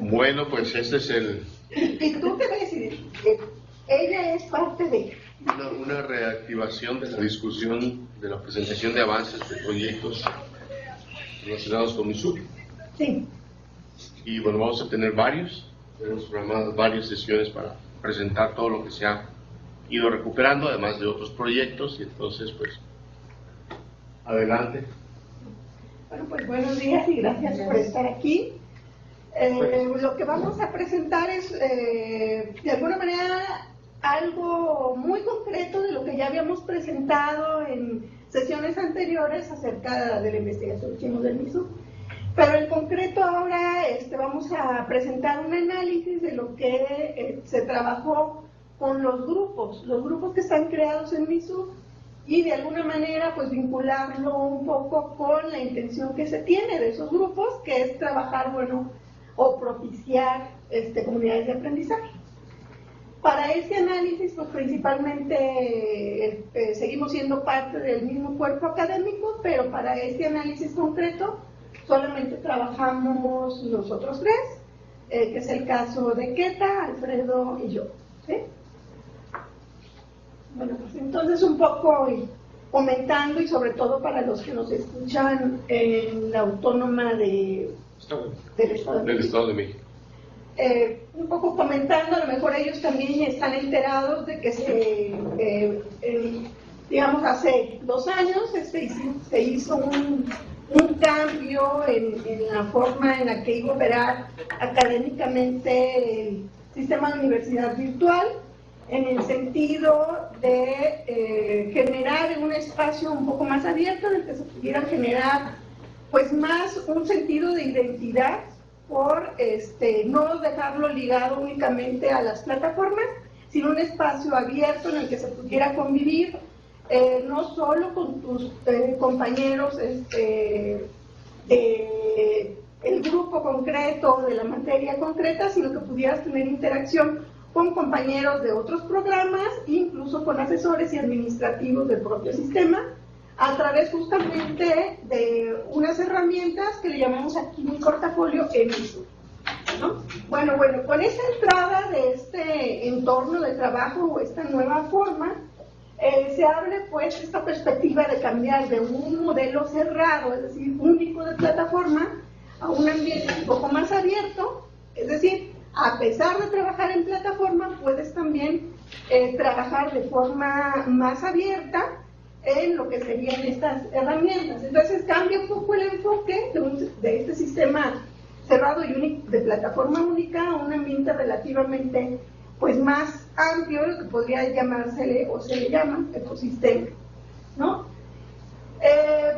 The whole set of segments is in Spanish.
Bueno, pues este es el... ¿Y tú qué vas a decir? Ella es parte de... Una reactivación de la discusión de la presentación de avances de proyectos relacionados con MISUR. Sí. Y bueno, vamos a tener tenemos programadas varias sesiones para presentar todo lo que se ha ido recuperando, además de otros proyectos, y entonces pues, adelante. Bueno, pues buenos días y gracias por estar aquí. Lo que vamos a presentar es, de alguna manera, algo muy concreto de lo que ya habíamos presentado en sesiones anteriores acerca de la investigación que hicimos del MISUR. Pero en concreto ahora vamos a presentar un análisis de lo que se trabajó con los grupos que están creados en MISUR, y de alguna manera pues vincularlo un poco con la intención que se tiene de esos grupos, que es trabajar, bueno, o propiciar comunidades de aprendizaje. Para este análisis, pues principalmente seguimos siendo parte del mismo cuerpo académico, pero para este análisis concreto solamente trabajamos nosotros tres, que es el caso de Keta, Alfredo y yo, ¿sí? Bueno, pues entonces un poco comentando, y sobre todo para los que nos escuchan en la Autónoma del Estado de México. Un poco comentando, a lo mejor ellos también están enterados de que digamos, hace 2 años se hizo un cambio en la forma en la que iba a operar académicamente el sistema de universidad virtual, en el sentido de generar un espacio un poco más abierto en el que se pudiera generar pues más un sentido de identidad, por no dejarlo ligado únicamente a las plataformas, sino un espacio abierto en el que se pudiera convivir no solo con tus compañeros del grupo concreto, de la materia concreta, sino que pudieras tener interacción con compañeros de otros programas, incluso con asesores y administrativos del propio sistema, a través justamente de unas herramientas que le llamamos aquí mi portafolio MISUR, ¿no? Bueno, con esta entrada de este entorno de trabajo o esta nueva forma, se abre pues esta perspectiva de cambiar de un modelo cerrado, es decir, único de plataforma, a un ambiente un poco más abierto, es decir, a pesar de trabajar en plataforma, puedes también trabajar de forma más abierta en lo que serían estas herramientas. Entonces cambia un poco el enfoque de este sistema cerrado y único, de plataforma única, a un ambiente relativamente pues más amplio, lo que podría llamársele o se le llama ecosistema, ¿no?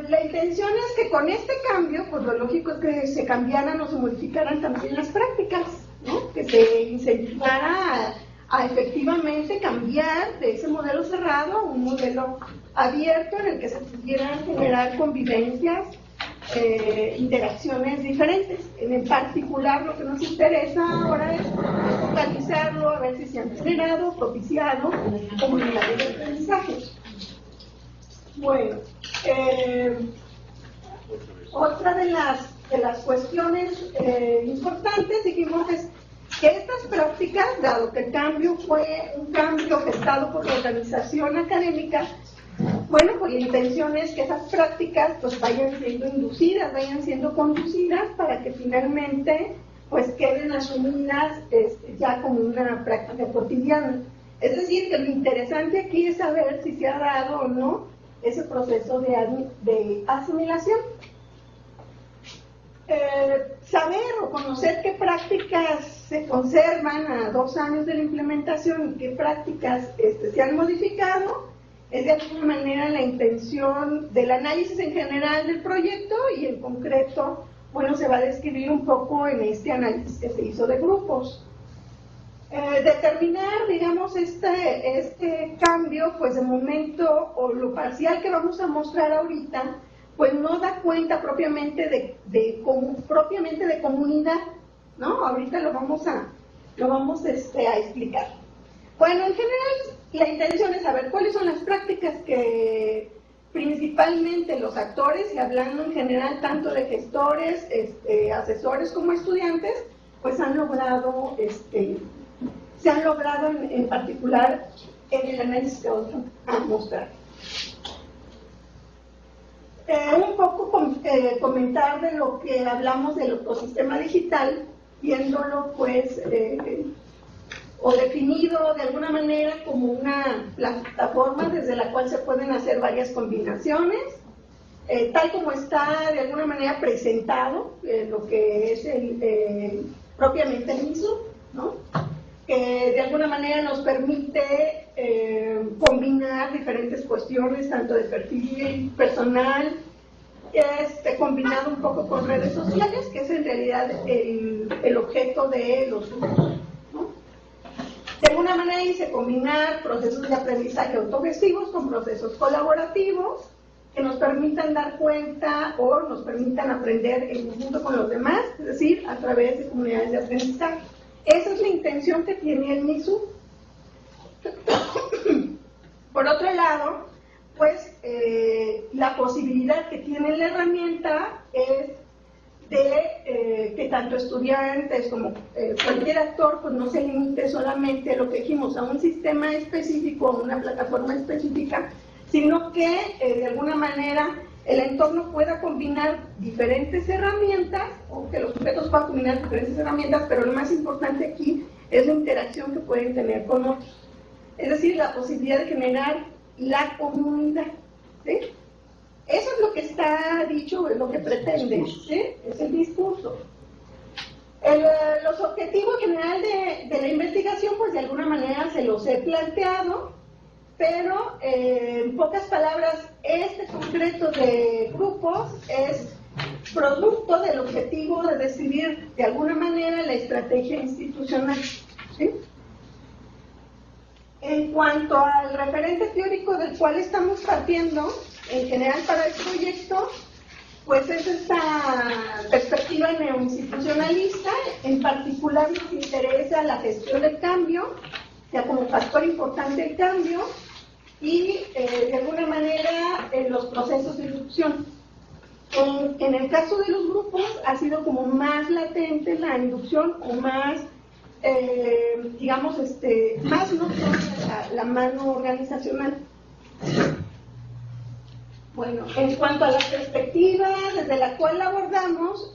La intención es que con este cambio, pues lo lógico es que se cambiaran o se modificaran también las prácticas, ¿no? Que se incentivara a efectivamente cambiar de ese modelo cerrado a un modelo abierto en el que se pudieran generar convivencias, interacciones diferentes. En particular, lo que nos interesa ahora es focalizarlo, a ver si se han generado, propiciado comunidades de aprendizaje. Bueno, otra de las cuestiones importantes, dijimos, es que estas prácticas, dado que el cambio fue un cambio gestado por la organización académica, bueno, pues la intención es que esas prácticas pues vayan siendo inducidas, vayan siendo conducidas para que finalmente pues queden asumidas ya como una práctica cotidiana. Es decir, que lo interesante aquí es saber si se ha dado o no ese proceso de asimilación. Saber o conocer qué prácticas se conservan a 2 años de la implementación y qué prácticas se han modificado es de alguna manera la intención del análisis en general del proyecto, y en concreto, bueno, se va a describir un poco en este análisis que se hizo de grupos. Determinar, digamos, este cambio, pues de momento, o lo parcial que vamos a mostrar ahorita, pues no da cuenta propiamente de comunidad, ¿no? Ahorita lo vamos a explicar. Bueno, en general, la intención es saber cuáles son las prácticas que principalmente los actores, y hablando en general tanto de gestores, asesores como estudiantes, pues han logrado, se han logrado en particular en el análisis que vamos a mostrar. Un poco comentar de lo que hablamos del ecosistema digital, viéndolo pues, o definido de alguna manera como una plataforma desde la cual se pueden hacer varias combinaciones, tal como está de alguna manera presentado, lo que es propiamente el MISO, ¿no? Que de alguna manera nos permite combinar diferentes cuestiones, tanto de perfil personal, combinado un poco con redes sociales, que es en realidad el objeto de los grupos, ¿no? De alguna manera dice combinar procesos de aprendizaje autogestivos con procesos colaborativos que nos permitan dar cuenta o nos permitan aprender en conjunto con los demás, es decir, a través de comunidades de aprendizaje. Esa es la intención que tiene el MISU. Por otro lado, pues la posibilidad que tiene la herramienta es de que tanto estudiantes como cualquier actor pues no se limite solamente a lo que dijimos, a un sistema específico, a una plataforma específica, sino que de alguna manera el entorno pueda combinar diferentes herramientas, o que los sujetos puedan combinar diferentes herramientas, pero lo más importante aquí es la interacción que pueden tener con otros. Es decir, la posibilidad de generar la comunidad, ¿sí? Eso es lo que está dicho, es lo que pretende, ¿sí? Es el discurso. Los objetivos general de la investigación, pues de alguna manera se los he planteado, pero en pocas palabras, este concreto de grupos es producto del objetivo de describir de alguna manera la estrategia institucional, ¿sí? En cuanto al referente teórico del cual estamos partiendo, en general para el proyecto, pues es esta perspectiva neoinstitucionalista. En particular nos interesa la gestión del cambio, o sea, como factor importante el cambio, y de alguna manera los procesos de inducción. En el caso de los grupos ha sido como más latente la inducción o más, digamos, más notoria la mano organizacional. Bueno, en cuanto a la perspectiva desde la cual la abordamos,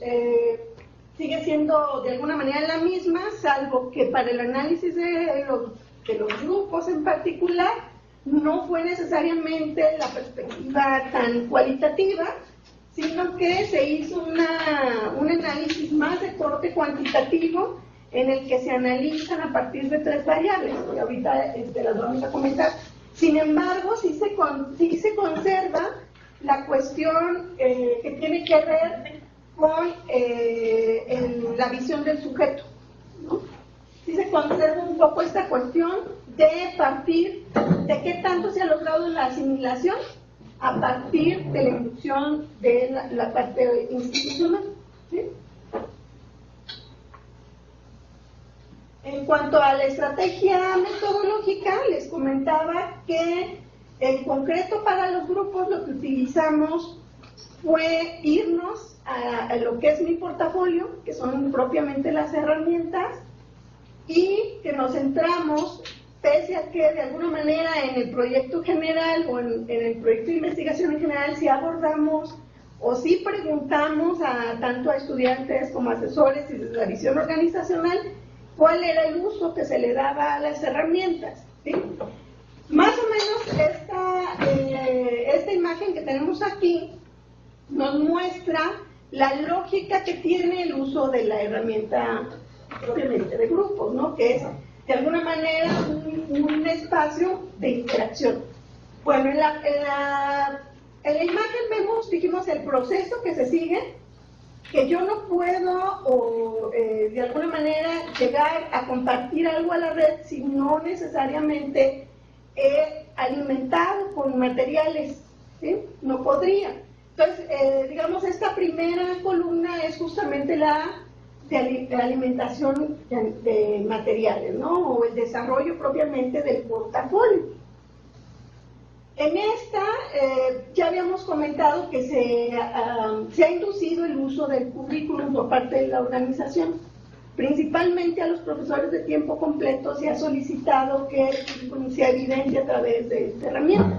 sigue siendo de alguna manera la misma, salvo que para el análisis de los grupos en particular, no fue necesariamente la perspectiva tan cualitativa, sino que se hizo un análisis más de corte cuantitativo en el que se analizan a partir de 3 variables, que ahorita las vamos a comentar. Sin embargo, sí se conserva la cuestión que tiene que ver con la visión del sujeto, ¿no? Sí se conserva un poco esta cuestión de partir de qué tanto se ha logrado la asimilación a partir de la inducción de la parte institucional, ¿sí? En cuanto a la estrategia metodológica, les comentaba que en concreto para los grupos lo que utilizamos fue irnos a lo que es mi portafolio, que son propiamente las herramientas, y que nos centramos, pese a que de alguna manera en el proyecto general o en el proyecto de investigación en general sí abordamos o sí preguntamos tanto a estudiantes como a asesores y desde la visión organizacional cuál era el uso que se le daba a las herramientas, ¿sí? Más o menos esta imagen que tenemos aquí nos muestra la lógica que tiene el uso de la herramienta propiamente de grupos, ¿no? Que es de alguna manera un espacio de interacción. Bueno, en la imagen vemos, dijimos, el proceso que se sigue, que yo no puedo de alguna manera llegar a compartir algo a la red si no necesariamente he alimentado con materiales, ¿sí? No podría. Entonces, digamos, esta primera columna es justamente la de alimentación de materiales, ¿no? O el desarrollo propiamente del portafolio. En esta ya habíamos comentado que se ha inducido el uso del currículum por parte de la organización, Principalmente a los profesores de tiempo completo se ha solicitado que el currículum sea evidente a través de esta herramienta,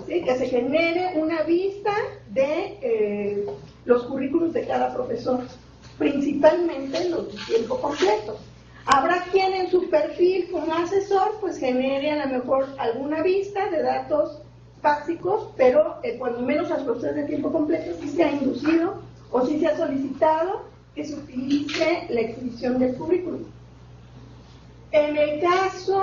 ¿sí? Que se genere una vista de los currículums de cada profesor, principalmente los de tiempo completo. Habrá quien en su perfil como asesor pues genere a lo mejor alguna vista de datos básicos, pero cuando menos a los profesores de tiempo completo sí se ha inducido o sí se ha solicitado que se utilice la exhibición del currículum. En el caso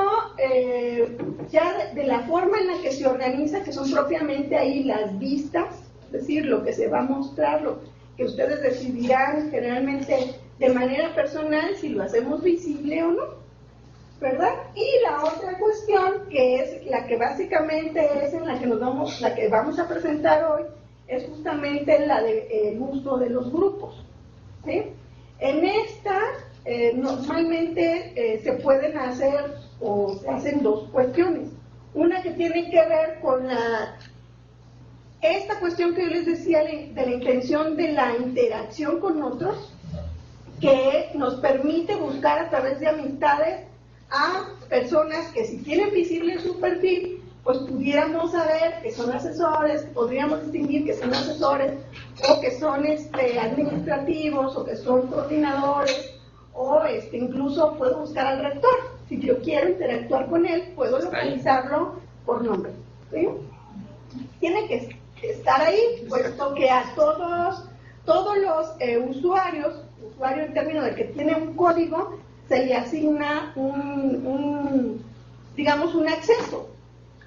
ya de la forma en la que se organiza, que son propiamente ahí las vistas, es decir, lo que se va a mostrar, lo que ustedes decidirán generalmente de manera personal si lo hacemos visible o no, ¿verdad? Y la otra cuestión, que es la que básicamente es en la que la que vamos a presentar hoy, es justamente la del uso de los grupos, ¿sí? En esta normalmente se pueden hacer o se hacen dos cuestiones. Una que tiene que ver con esta cuestión que yo les decía de la intención de la interacción con otros, que nos permite buscar a través de amistades a personas que si tienen visible en su perfil, pues pudiéramos saber que son asesores, podríamos distinguir que son asesores o que son administrativos o que son coordinadores o incluso puedo buscar al rector. Si yo quiero interactuar con él, puedo localizarlo por nombre, ¿sí? Tiene que estar ahí, puesto que a todos los usuario en términos de que tiene un código, se le asigna digamos, un acceso,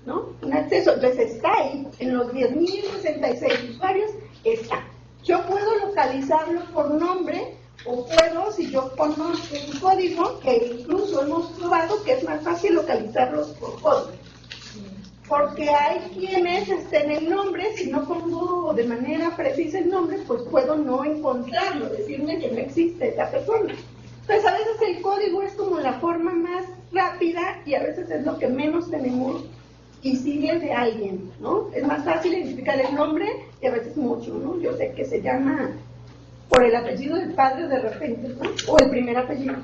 ¿no? Un acceso, entonces está ahí, en los 10.066 usuarios está. Yo puedo localizarlo por nombre, o puedo, si yo conozco un código, que incluso hemos probado que es más fácil localizarlos por código. Porque hay quienes en el nombre, si no pongo de manera precisa el nombre, pues puedo no encontrarlo, decirme que no existe esa persona. Entonces a veces el código es como la forma más rápida y a veces es lo que menos tenemos visible de alguien, ¿no? Es más fácil identificar el nombre y a veces mucho, ¿no? Yo sé que se llama por el apellido del padre de repente, ¿no? O el primer apellido,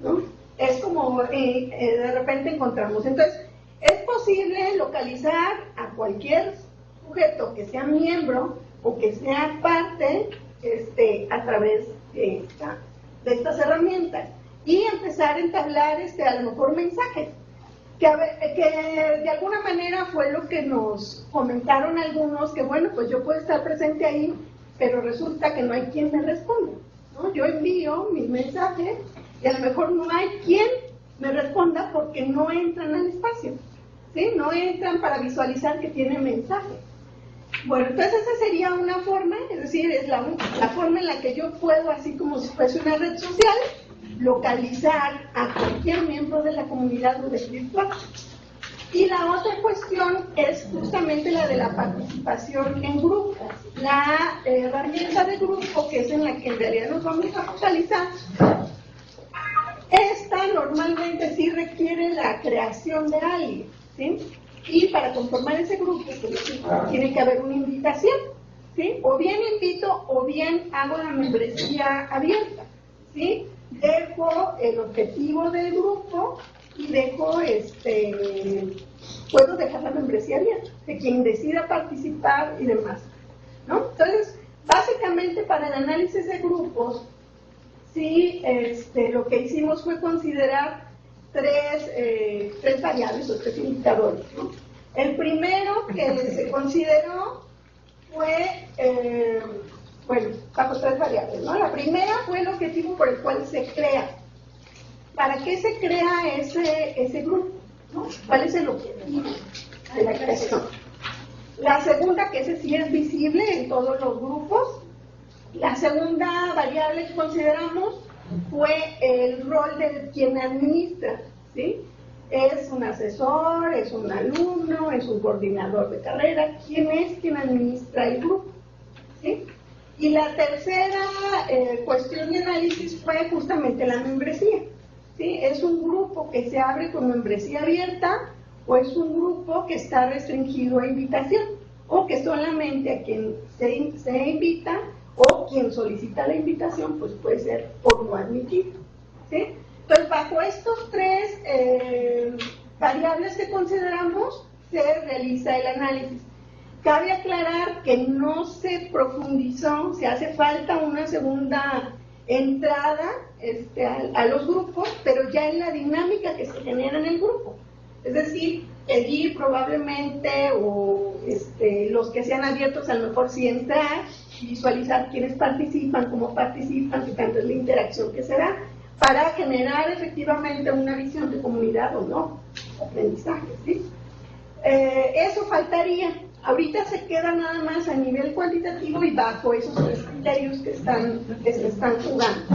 ¿no? Es como de repente encontramos. Entonces, es posible localizar a cualquier sujeto que sea miembro o que sea parte a través de estas herramientas y empezar a entablar a lo mejor mensajes que de alguna manera fue lo que nos comentaron algunos, que bueno, pues yo puedo estar presente ahí, pero resulta que no hay quien me responda, ¿no? Yo envío mis mensajes y a lo mejor no hay quien me responda porque no entran al espacio, ¿sí? No entran para visualizar que tiene mensaje. Bueno, entonces esa sería una forma, es decir, es la forma en la que yo puedo, así como si fuese una red social, localizar a cualquier miembro de la comunidad virtual. Y la otra cuestión es justamente la de la participación en grupos. La herramienta de grupo, que es en la que en realidad nos vamos a focalizar, esta normalmente sí requiere la creación de alguien, ¿sí? Y para conformar ese grupo pues, tiene que haber una invitación, ¿sí? O bien invito o bien hago la membresía abierta, ¿sí? Dejo el objetivo del grupo y dejo, puedo dejar la membresía abierta, de quien decida participar y demás, ¿no? Entonces, básicamente para el análisis de grupos, sí, lo que hicimos fue considerar tres variables o tres indicadores, ¿no? El primero que se consideró fue, bajo tres variables, ¿no? La primera fue el objetivo por el cual se crea. ¿Para qué se crea ese grupo? ¿No? ¿Cuál es el objetivo de la creación? La segunda, que ese sí es visible en todos los grupos. La segunda variable que consideramos fue el rol de quien administra, ¿sí? Es un asesor, es un alumno, es un coordinador de carrera. ¿Quién es quien administra el grupo? ¿Sí? Y la tercera cuestión de análisis fue justamente la membresía, ¿sí? ¿Es un grupo que se abre con membresía abierta o es un grupo que está restringido a invitación o que solamente a quien se invita o quien solicita la invitación pues puede ser por no admitido, ¿sí? Entonces, bajo estos tres variables que consideramos, se realiza el análisis. Cabe aclarar que no se profundizó, se hace falta una segunda entrada a los grupos, pero ya en la dinámica que se genera en el grupo. Es decir, pedir probablemente, o los que sean abiertos a lo mejor sí entrar, visualizar quiénes participan, cómo participan, qué tanto es la interacción que se da, para generar efectivamente una visión de comunidad o no, aprendizaje, ¿sí? Eso faltaría. Ahorita se queda nada más a nivel cuantitativo y bajo esos tres criterios que se están jugando.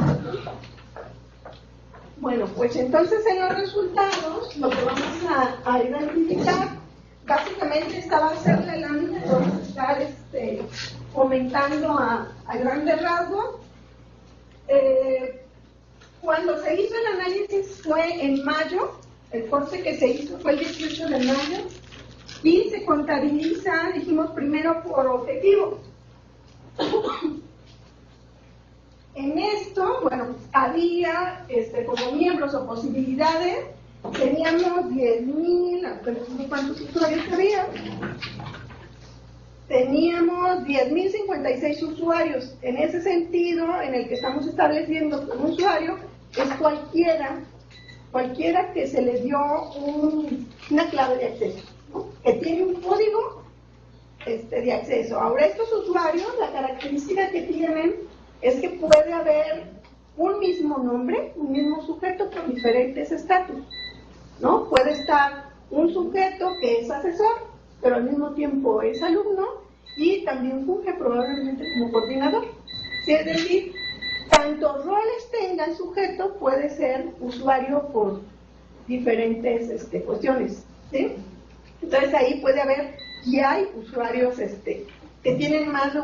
Bueno, pues entonces en los resultados lo que vamos a identificar, básicamente esta va a ser la lámina que vamos a estar comentando a grandes rasgos. Cuando se hizo el análisis fue en mayo, el corte que se hizo fue el 18 de mayo, y se contabiliza, dijimos primero por objetivo. En esto, bueno, había como miembros o posibilidades, teníamos 10.000, ¿cuántos usuarios había? Teníamos 10.056 usuarios. En ese sentido, en el que estamos estableciendo un usuario, es cualquiera que se le dio una clave de acceso, ¿no? Que tiene un código de acceso. Ahora, estos usuarios, la característica que tienen es que puede haber un mismo nombre, un mismo sujeto con diferentes estatus, ¿no? Puede estar un sujeto que es asesor, pero al mismo tiempo es alumno y también funge probablemente como coordinador. ¿Sí? Es decir, tantos roles tenga el sujeto, puede ser usuario por diferentes cuestiones, ¿sí? Entonces ahí puede haber, y hay usuarios que tienen más de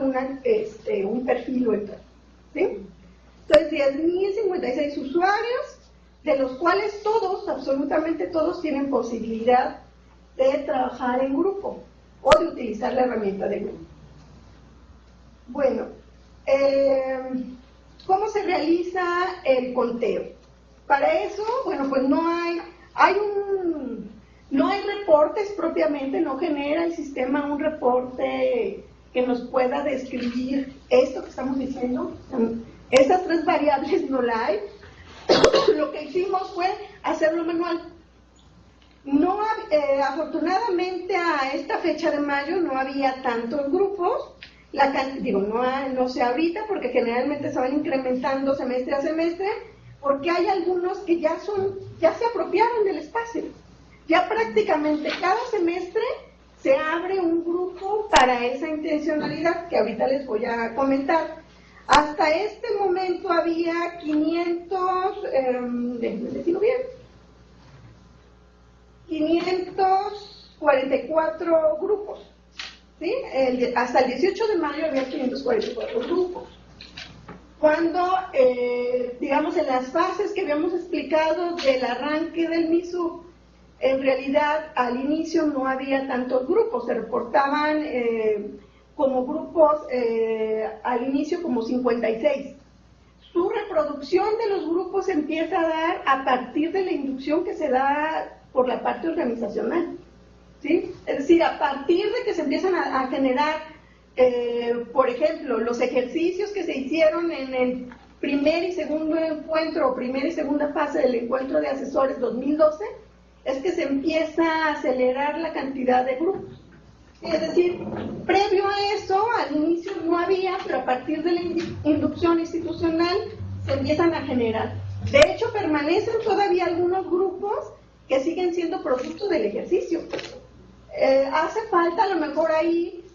un perfil o otro, ¿sí? Entonces 10.056 usuarios, de los cuales todos, absolutamente todos, tienen posibilidad de trabajar en grupo o de utilizar la herramienta de grupo. Bueno, ¿cómo se realiza el conteo? Para eso, bueno, pues no hay reportes propiamente, no genera el sistema un reporte que nos pueda describir esto que estamos diciendo. Esas tres variables no la hay. Lo que hicimos fue hacerlo manual. No, afortunadamente a esta fecha de mayo no había tantos grupos. No sé ahorita, porque generalmente se van incrementando semestre a semestre, porque hay algunos que ya se apropiaron del espacio. Ya prácticamente cada semestre se abre un grupo para esa intencionalidad que ahorita les voy a comentar. Hasta este momento había 544 grupos, ¿sí? Hasta el 18 de mayo había 544 grupos. Cuando, digamos, en las fases que habíamos explicado del arranque del MISUB, en realidad al inicio no había tantos grupos, se reportaban como grupos al inicio como 56. Su reproducción de los grupos se empieza a dar a partir de la inducción que se da por la parte organizacional, ¿sí? Es decir, a partir de que se empiezan a generar, por ejemplo, los ejercicios que se hicieron en el primer y segundo encuentro, o primera y segunda fase del encuentro de asesores 2012, es que se empieza a acelerar la cantidad de grupos. Es decir, previo a eso, al inicio no había, pero a partir de la inducción institucional se empiezan a generar. De hecho, permanecen todavía algunos grupos que siguen siendo producto del ejercicio. Hace falta a lo mejor ahí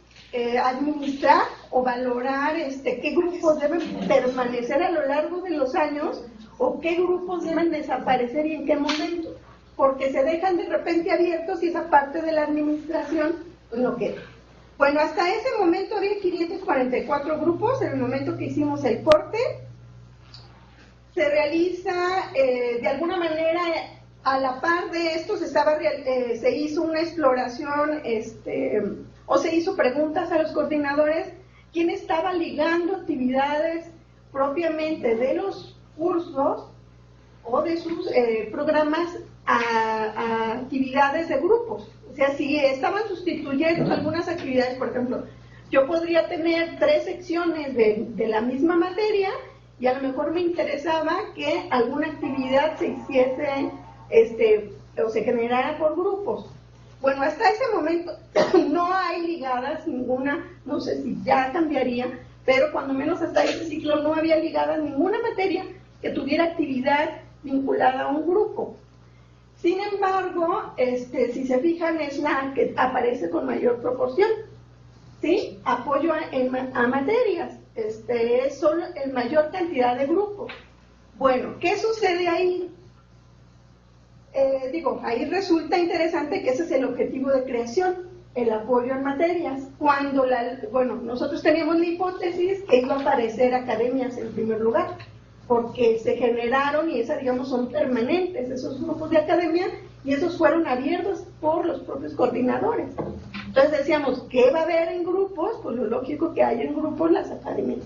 administrar o valorar qué grupos deben permanecer a lo largo de los años o qué grupos deben desaparecer y en qué momento, porque se dejan de repente abiertos y esa parte de la administración pues no queda. Bueno, hasta ese momento había 544 grupos. En el momento que hicimos el corte, se realiza de alguna manera a la par de esto se hizo una exploración o se hizo preguntas a los coordinadores quién estaba ligando actividades propiamente de los cursos o de sus programas a actividades de grupos. O sea, si estaban sustituyendo algunas actividades, por ejemplo, yo podría tener 3 secciones de la misma materia y a lo mejor me interesaba que alguna actividad se hiciese o se generara por grupos. Bueno, hasta ese momento no hay ligadas ninguna, no sé si ya cambiaría, pero cuando menos hasta ese ciclo no había ligadas ninguna materia que tuviera actividad vinculada a un grupo. Sin embargo, si se fijan, es la que aparece con mayor proporción, ¿sí? Apoyo a materias, es solo en mayor cantidad de grupos. Bueno, ¿qué sucede ahí? Ahí resulta interesante que ese es el objetivo de creación, el apoyo en materias. Cuando nosotros teníamos la hipótesis que iba a aparecer academias en primer lugar, porque se generaron, y esas, digamos, son permanentes, esos grupos de academia, y esos fueron abiertos por los propios coordinadores. Entonces decíamos, ¿qué va a haber en grupos? Pues lo lógico que hay en grupos las academias,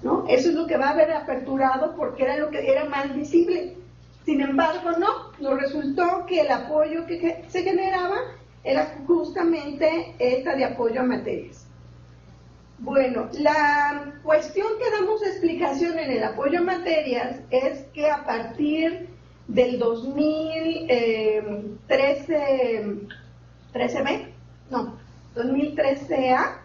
¿no? Eso es lo que va a haber aperturado porque era lo que era más visible. Sin embargo, no, nos resultó que el apoyo que se generaba era justamente esta de apoyo a materias. Bueno, la cuestión que damos explicación en el apoyo a materias es que a partir del 2013A,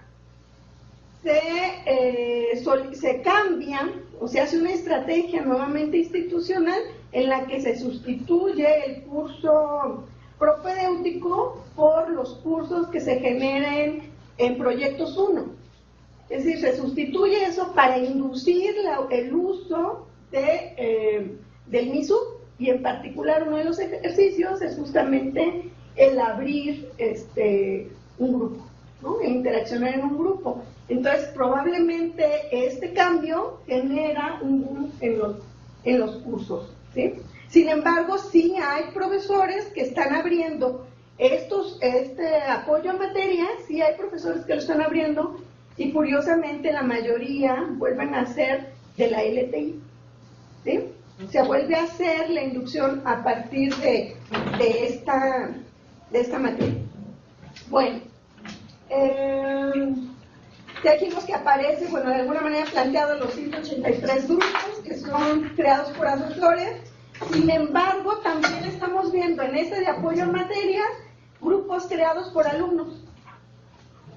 se cambia, o se hace una estrategia nuevamente institucional en la que se sustituye el curso propedéutico por los cursos que se generen en proyectos 1. Es decir, se sustituye eso para inducir el uso del MISU, y en particular uno de los ejercicios es justamente el abrir un grupo, ¿no? El interaccionar en un grupo. Entonces, probablemente este cambio genera un boom en los cursos, ¿sí? Sin embargo, sí hay profesores que están abriendo este apoyo a materias, sí hay profesores que lo están abriendo, y curiosamente la mayoría vuelven a ser de la LTI, ¿sí? Se vuelve a hacer la inducción a partir de esta materia. Bueno, ya dijimos que aparece, de alguna manera planteado los 183 grupos que son creados por asesores. Sin embargo, también estamos viendo en este de apoyo a materias grupos creados por alumnos,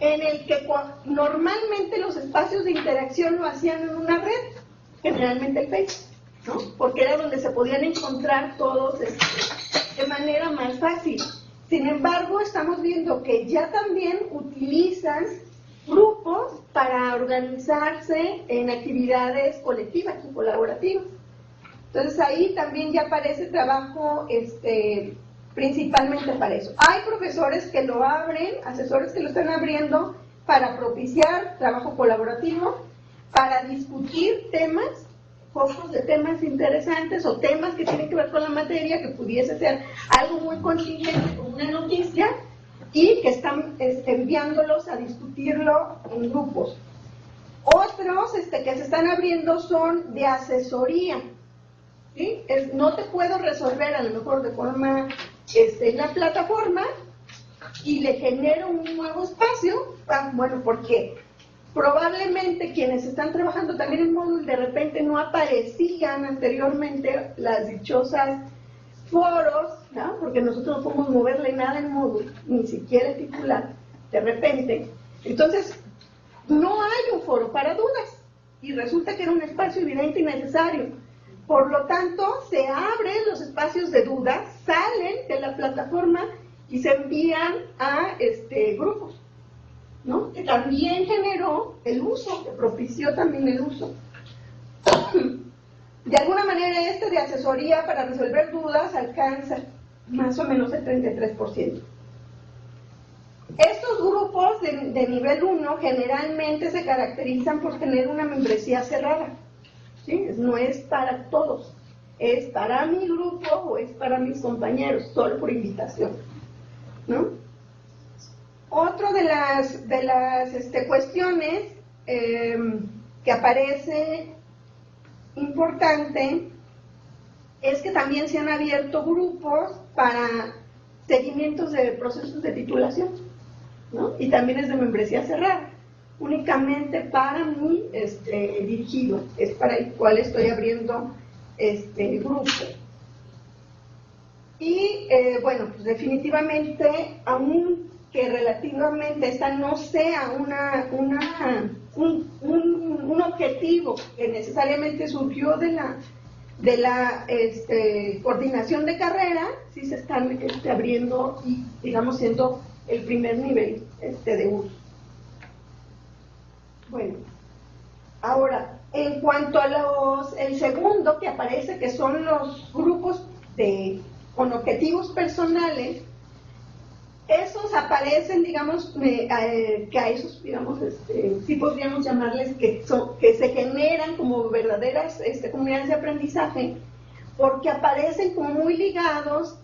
en el que normalmente los espacios de interacción lo hacían en una red, generalmente el Facebook, ¿no? Porque era donde se podían encontrar todos de manera más fácil. Sin embargo, estamos viendo que ya también utilizan grupos para organizarse en actividades colectivas y colaborativas. Entonces ahí también ya aparece trabajo principalmente para eso. Hay profesores que lo abren, asesores que lo están abriendo para propiciar trabajo colaborativo, para discutir temas, focos de temas interesantes o temas que tienen que ver con la materia, que pudiese ser algo muy contingente como una noticia, y que están enviándolos a discutirlo en grupos. Otros que se están abriendo son de asesoría, ¿sí? No te puedo resolver a lo mejor de forma en la plataforma y le genero un nuevo espacio, porque probablemente quienes están trabajando también en Moodle de repente no aparecían anteriormente las dichosas foros, ¿no? Porque nosotros no podemos moverle nada en Moodle, ni siquiera el titular, de repente. Entonces, no hay un foro para dudas, y resulta que era un espacio evidente y necesario. Por lo tanto, se abren los espacios de dudas, salen de la plataforma y se envían a grupos, ¿no? Que también generó el uso, que propició también el uso. De alguna manera de asesoría para resolver dudas alcanza más o menos el 33%. Estos grupos de nivel 1 generalmente se caracterizan por tener una membresía cerrada, ¿sí? No es para todos, es para mi grupo o es para mis compañeros, solo por invitación, ¿no? Otra de las cuestiones que aparece importante es que también se han abierto grupos para seguimientos de procesos de titulación, ¿no? Y también es de membresía cerrada, únicamente para mí dirigido, es para el cual estoy abriendo grupo. Y bueno, pues definitivamente, aunque relativamente esta no sea un objetivo que necesariamente surgió de la coordinación de carrera, sí se están abriendo y, digamos, siendo el primer nivel de uso. Bueno, ahora, en cuanto a el segundo que aparece, que son los grupos con objetivos personales, esos aparecen, digamos, que a esos, digamos, sí podríamos llamarles que se generan como verdaderas comunidades de aprendizaje, porque aparecen como muy ligados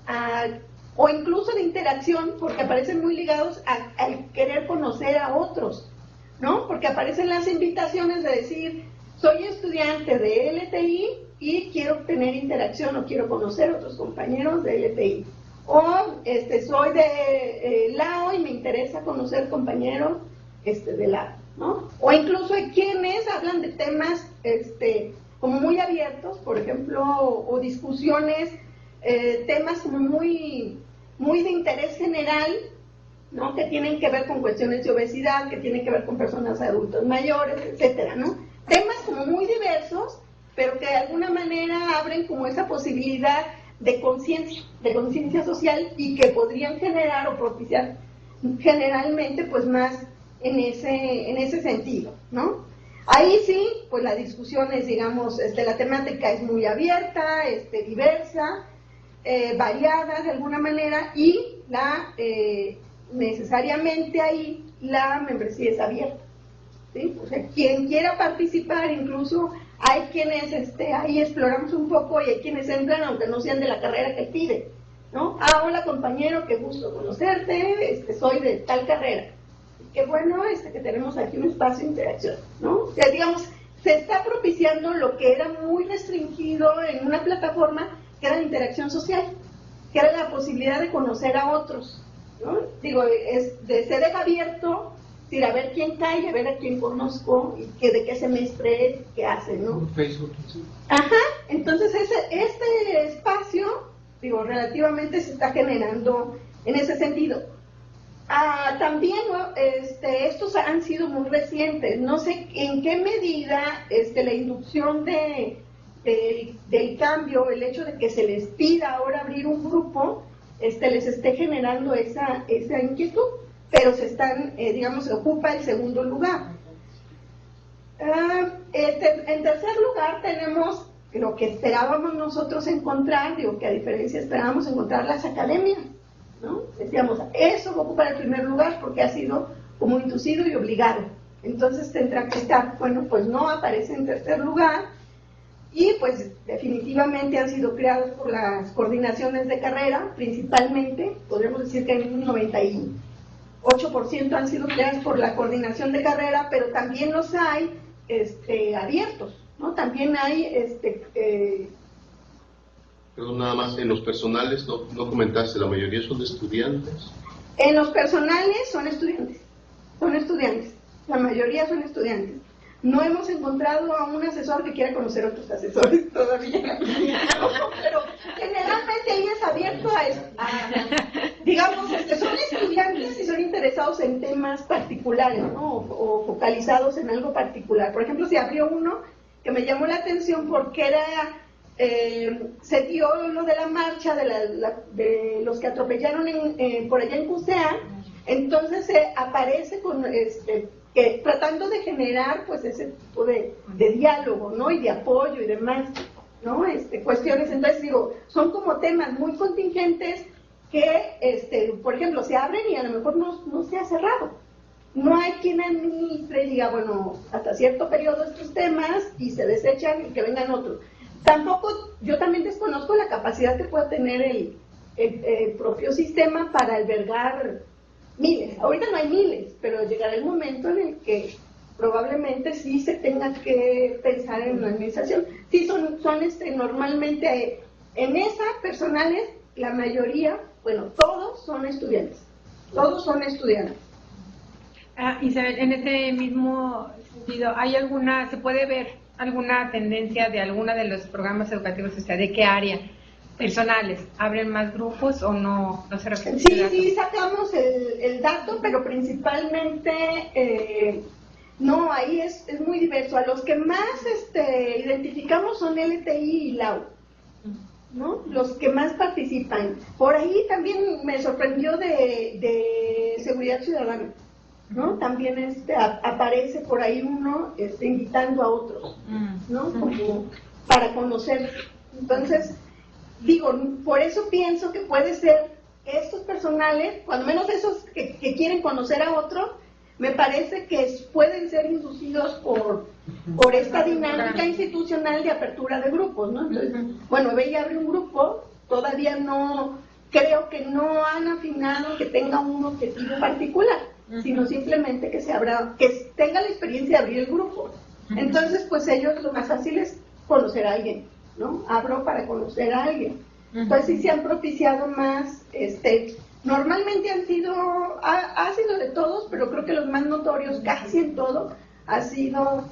o incluso de interacción, porque aparecen muy ligados al querer conocer a otros, ¿no? Porque aparecen las invitaciones de decir, soy estudiante de LTI y quiero tener interacción o quiero conocer a otros compañeros de LTI. O soy de LAO y me interesa conocer compañeros de LAO, ¿no? O incluso hay quienes hablan de temas como muy abiertos, por ejemplo, o discusiones, temas como muy de interés general, ¿no? Que tienen que ver con cuestiones de obesidad, que tienen que ver con personas adultos mayores, etcétera, ¿no? Temas como muy diversos, pero que de alguna manera abren como esa posibilidad de conciencia social y que podrían generar o propiciar generalmente pues más en ese sentido, ¿no? Ahí sí, pues la discusión es, digamos, la temática es muy abierta, diversa, variada de alguna manera, y necesariamente ahí la membresía es abierta, ¿sí? O sea, quien quiera participar, incluso hay quienes ahí exploramos un poco y hay quienes entran aunque no sean de la carrera que pide, ¿no? Hola compañero, qué gusto conocerte, soy de tal carrera. Qué bueno que tenemos aquí un espacio de interacción, ¿no? O sea, digamos, se está propiciando lo que era muy restringido en una plataforma, que era la interacción social, que era la posibilidad de conocer a otros, ¿no? Digo, se deja abierto, a ver quién cae, a ver a quién conozco y de qué semestre es, qué hace, ¿no? Facebook, sí. Ajá, entonces este espacio, digo, relativamente se está generando en ese sentido. También, ¿no? Estos han sido muy recientes, no sé en qué medida la inducción del cambio, el hecho de que se les pida ahora abrir un grupo, les esté generando esa inquietud, pero se están, digamos, ocupa el segundo lugar. En tercer lugar tenemos lo que esperábamos nosotros encontrar, digo que a diferencia esperábamos encontrar las academias, ¿no? Decíamos, eso va a ocupar el primer lugar porque ha sido como inducido y obligado, entonces tendrá que estar, bueno, pues no aparece en tercer lugar, y pues definitivamente han sido creados por las coordinaciones de carrera, principalmente, podríamos decir que en un 98% han sido creadas por la coordinación de carrera, pero también los hay abiertos, ¿no? También hay Perdón, nada más, en los personales no comentaste, la mayoría son de estudiantes. En los personales son estudiantes, la mayoría son estudiantes. No hemos encontrado a un asesor que quiera conocer a otros asesores todavía, pero generalmente ahí es abierto digamos, son estudiantes y son interesados en temas particulares, ¿no? O focalizados en algo particular. Por ejemplo, se abrió uno que me llamó la atención porque se dio lo de la marcha de los que atropellaron por allá en CUSEA, entonces aparece con tratando de generar pues ese tipo de diálogo, ¿no? Y de apoyo y demás, ¿no? Cuestiones, entonces digo, son como temas muy contingentes que, por ejemplo, se abren y a lo mejor no se ha cerrado. No hay quien administre y diga, bueno, hasta cierto periodo estos temas y se desechan y que vengan otros. Tampoco, yo también desconozco la capacidad que pueda tener el propio sistema para albergar miles. Ahorita no hay miles, pero llegará el momento en el que probablemente sí se tenga que pensar en una administración. Sí, son normalmente En esas personales, la mayoría, bueno, todos son estudiantes. Todos son estudiantes. Isabel, en ese mismo sentido, ¿se puede ver alguna tendencia de alguna de los programas educativos, o sea, de qué área? Personales, ¿abren más grupos o no se refiere? Sí, sacamos el dato, pero principalmente no, ahí es muy diverso. A los que más identificamos son LTI y LAU, ¿no? Los que más participan. Por ahí también me sorprendió de Seguridad Ciudadana, ¿no? También aparece por ahí uno invitando a otros, ¿no? Como para conocer. Entonces, digo, por eso pienso que puede ser estos personales, cuando menos esos que quieren conocer a otro, me parece que pueden ser inducidos por esta dinámica institucional de apertura de grupos, ¿no? Entonces, bueno, ella abre un grupo, todavía no, creo que no han afinado que tenga un objetivo particular, sino simplemente que que tenga la experiencia de abrir el grupo. Entonces, pues ellos lo más fácil es conocer a alguien, ¿no? Abro para conocer a alguien. Entonces sí se han propiciado más, normalmente ha sido de todos, pero creo que los más notorios, casi en todo, ha sido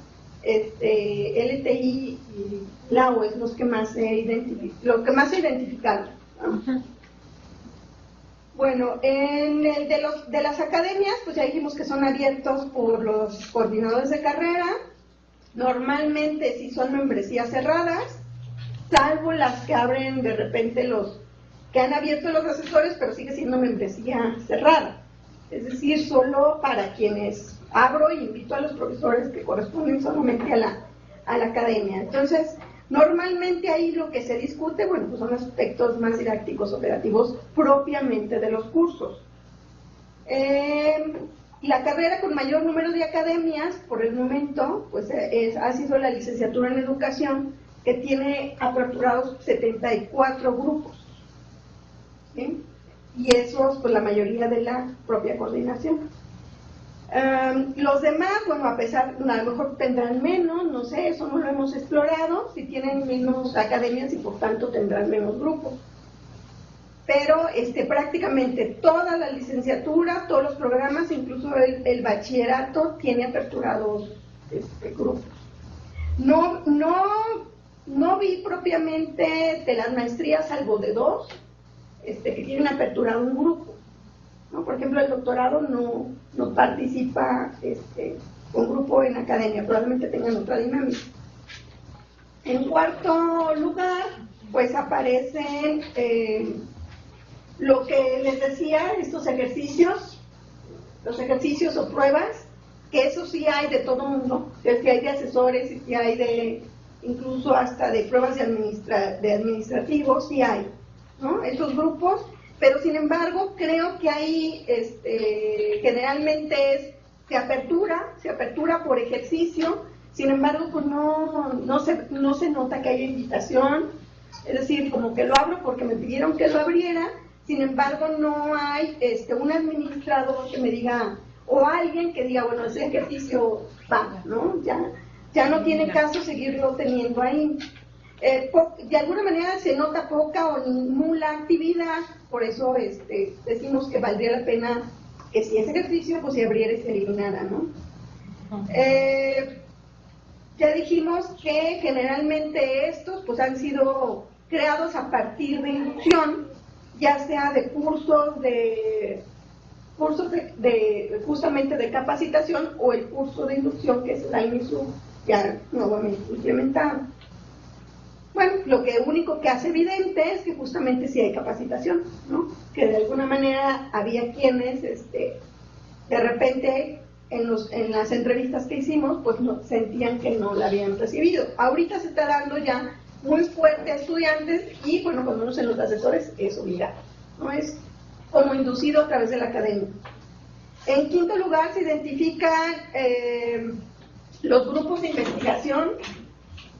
LTI y LAU, es los que más se identificaron, ¿no? Bueno, en el de las academias, pues ya dijimos que son abiertos por los coordinadores de carrera. Normalmente sí son membresías cerradas, salvo las que abren de repente que han abierto los asesores, pero sigue siendo membresía cerrada. Es decir, solo para quienes abro y invito a los profesores que corresponden solamente a la academia. Entonces, normalmente ahí lo que se discute, bueno, pues son aspectos más didácticos, operativos, propiamente de los cursos. La carrera con mayor número de academias, por el momento, pues ha sido la licenciatura en educación, que tiene aperturados 74 grupos, ¿sí? Y esos, pues la mayoría de la propia coordinación. Los demás, bueno, a lo mejor tendrán menos, no sé, eso no lo hemos explorado, si tienen menos academias y por tanto tendrán menos grupos. Pero prácticamente toda la licenciatura, todos los programas, incluso el bachillerato, tiene aperturados grupos. No vi propiamente de las maestrías, salvo de dos, que tienen aperturado un grupo, ¿no? Por ejemplo, el doctorado no participa un grupo en academia, probablemente tengan otra dinámica. En cuarto lugar, pues aparecen lo que les decía, estos ejercicios, los ejercicios o pruebas, que eso sí hay de todo mundo, que sí hay de asesores, y sí hay incluso hasta de pruebas de administrativos, sí hay, ¿no? Esos grupos, pero sin embargo creo que ahí generalmente se apertura por ejercicio, sin embargo pues no se nota que haya invitación, es decir, como que lo abro porque me pidieron que lo abriera, sin embargo no hay un administrador que me diga, o alguien que diga, bueno, ese ejercicio va, ¿no? Ya no tiene caso seguirlo teniendo ahí. De alguna manera se nota poca o nula actividad, por eso decimos que valdría la pena que si ese ejercicio pues se abriera y se eliminara, ¿no? Ya dijimos que generalmente estos pues han sido creados a partir de inducción, ya sea de cursos justamente de capacitación o el curso de inducción que es el INISU ya nuevamente implementado. Bueno, lo único que hace evidente es que justamente sí hay capacitación, ¿no? Que de alguna manera había quienes de repente en las entrevistas que hicimos pues sentían que no la habían recibido. Ahorita se está dando ya muy fuerte a estudiantes y bueno, cuando menos en los asesores es obligado, ¿no? Es como inducido a través de la academia. En quinto lugar se identifican los grupos de investigación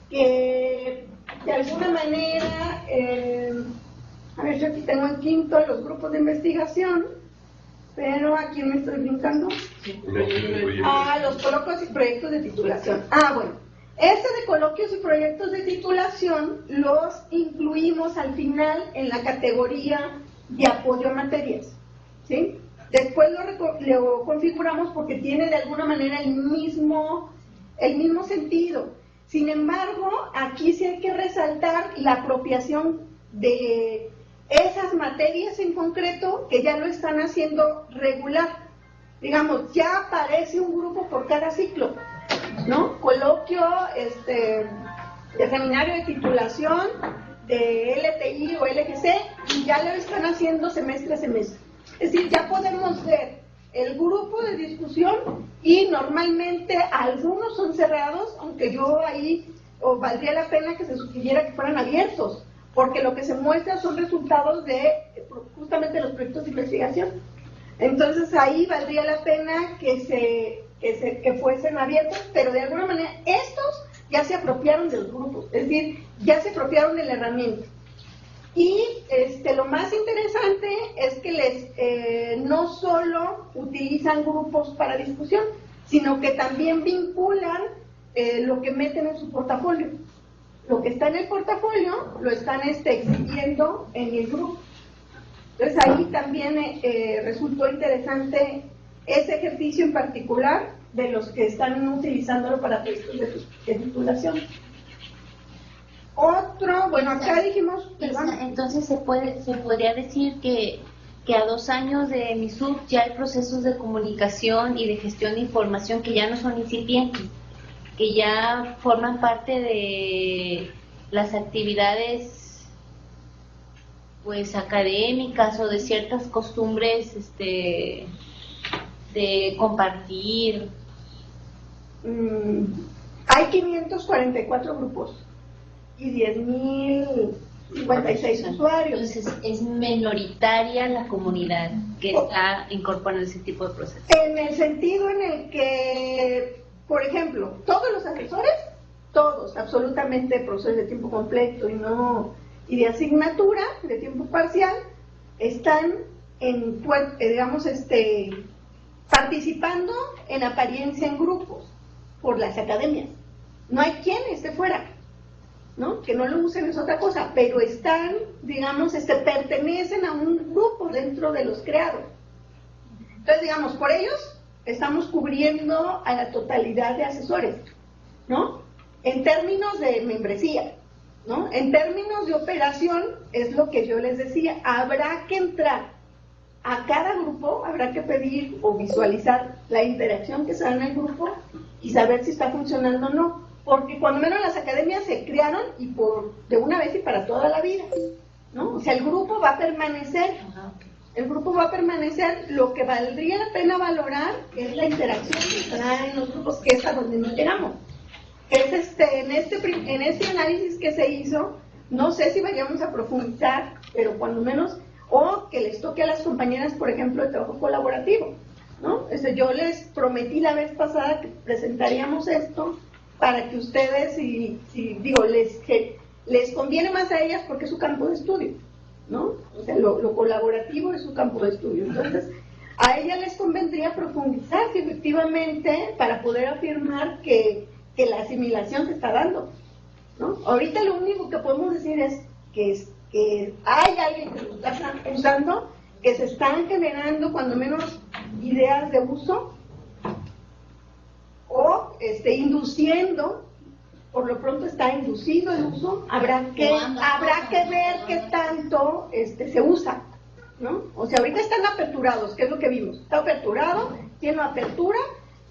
que de alguna manera, a ver, yo aquí tengo en quinto los grupos de investigación, pero aquí me estoy brincando. Los colocos y proyectos de titulación. Bueno, Este de coloquios y proyectos de titulación los incluimos al final en la categoría de apoyo a materias, ¿sí? Después lo configuramos porque tiene de alguna manera el mismo sentido. Sin embargo, aquí sí hay que resaltar la apropiación de esas materias en concreto que ya lo están haciendo regular. Digamos, ya aparece un grupo por cada ciclo, ¿no? Coloquio, de seminario de titulación, de LTI o LGC, y ya lo están haciendo semestre a semestre. Es decir, ya podemos ver el grupo de discusión y normalmente algunos son cerrados, aunque yo ahí valdría la pena que se sugiriera que fueran abiertos, porque lo que se muestra son resultados de justamente los proyectos de investigación. Entonces ahí valdría la pena que fuesen abiertos, pero de alguna manera estos ya se apropiaron de los grupos, es decir, ya se apropiaron de la herramienta. Y lo más interesante es que no solo utilizan grupos para discusión, sino que también vinculan lo que meten en su portafolio. Lo que está en el portafolio lo están exhibiendo en el grupo. Entonces ahí también resultó interesante ese ejercicio en particular de los que están utilizándolo para proyectos de titulación. Otro, bueno, acá dijimos... Entonces se podría decir que a 2 años de MISUB ya hay procesos de comunicación y de gestión de información que ya no son incipientes, que ya forman parte de las actividades pues académicas o de ciertas costumbres de compartir. Hay 544 grupos y 10.056 usuarios. Entonces es minoritaria la comunidad que está incorporando ese tipo de procesos. En el sentido en el que, por ejemplo, todos los asesores, todos, absolutamente procesos de tiempo completo y de asignatura, de tiempo parcial, están participando en apariencia en grupos por las academias. No hay quien esté fuera, ¿no? Que no lo usen es otra cosa, pero están, pertenecen a un grupo dentro de los creados. Entonces, por ellos estamos cubriendo a la totalidad de asesores, ¿no? En términos de membresía, ¿no? En términos de operación, es lo que yo les decía, habrá que entrar a cada grupo, habrá que pedir o visualizar la interacción que se da en el grupo y saber si está funcionando o no, porque cuando menos las academias se crearon y de una vez y para toda la vida, ¿no? O sea, el grupo va a permanecer. El grupo va a permanecer. Lo que valdría la pena valorar es la interacción que traen en los grupos, que es a donde nos llegamos. Es en este análisis que se hizo, no sé si vayamos a profundizar, pero cuando menos, o que les toque a las compañeras, por ejemplo, de trabajo colaborativo, ¿no? Yo les prometí la vez pasada que presentaríamos esto para que ustedes, les conviene más a ellas porque es su campo de estudio, ¿no? O sea, lo colaborativo es su campo de estudio. Entonces, a ellas les convendría profundizar si efectivamente para poder afirmar que la asimilación se está dando, ¿no? Ahorita lo único que podemos decir es que hay alguien que lo está usando, que se están generando cuando menos ideas de uso o induciendo. Por lo pronto está inducido el uso, habrá que ver qué tanto se usa, ¿no? O sea, ahorita están aperturados, ¿qué es lo que vimos? Está aperturado, tiene apertura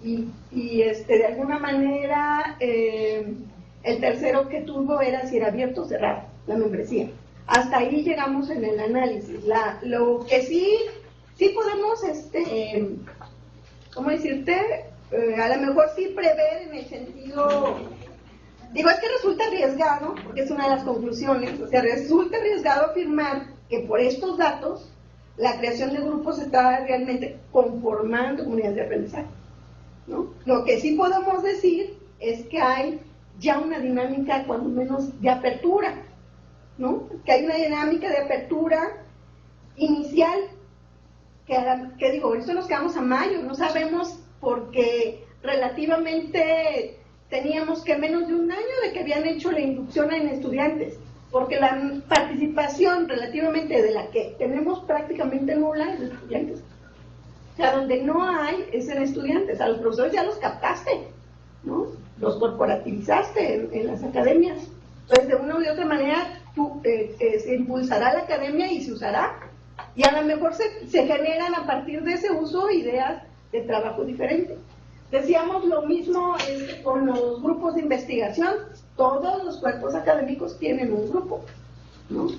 y de alguna manera el tercero que tuvo era si era abierto o cerrado, la membresía. Hasta ahí llegamos en el análisis. Lo que sí podemos, ¿cómo decirte? A lo mejor sí prever en el sentido... es que resulta arriesgado, porque es una de las conclusiones, o sea, resulta arriesgado afirmar que por estos datos la creación de grupos está realmente conformando comunidades de aprendizaje, ¿no? Lo que sí podemos decir es que hay ya una dinámica, cuando menos, de apertura, ¿no? Que hay una dinámica de apertura inicial, esto nos quedamos a mayo, no sabemos porque relativamente teníamos que menos de un año de que habían hecho la inducción en estudiantes, porque la participación relativamente de la que tenemos prácticamente nula es de estudiantes. O sea, donde no hay es en estudiantes. A los profesores ya los captaste, ¿no? Los corporativizaste en las academias. Entonces, de una u otra manera, se impulsará la academia y se usará. Y a lo mejor se generan a partir de ese uso ideas de trabajo diferentes. Decíamos lo mismo con los grupos de investigación. Todos los cuerpos académicos tienen un grupo, ¿no?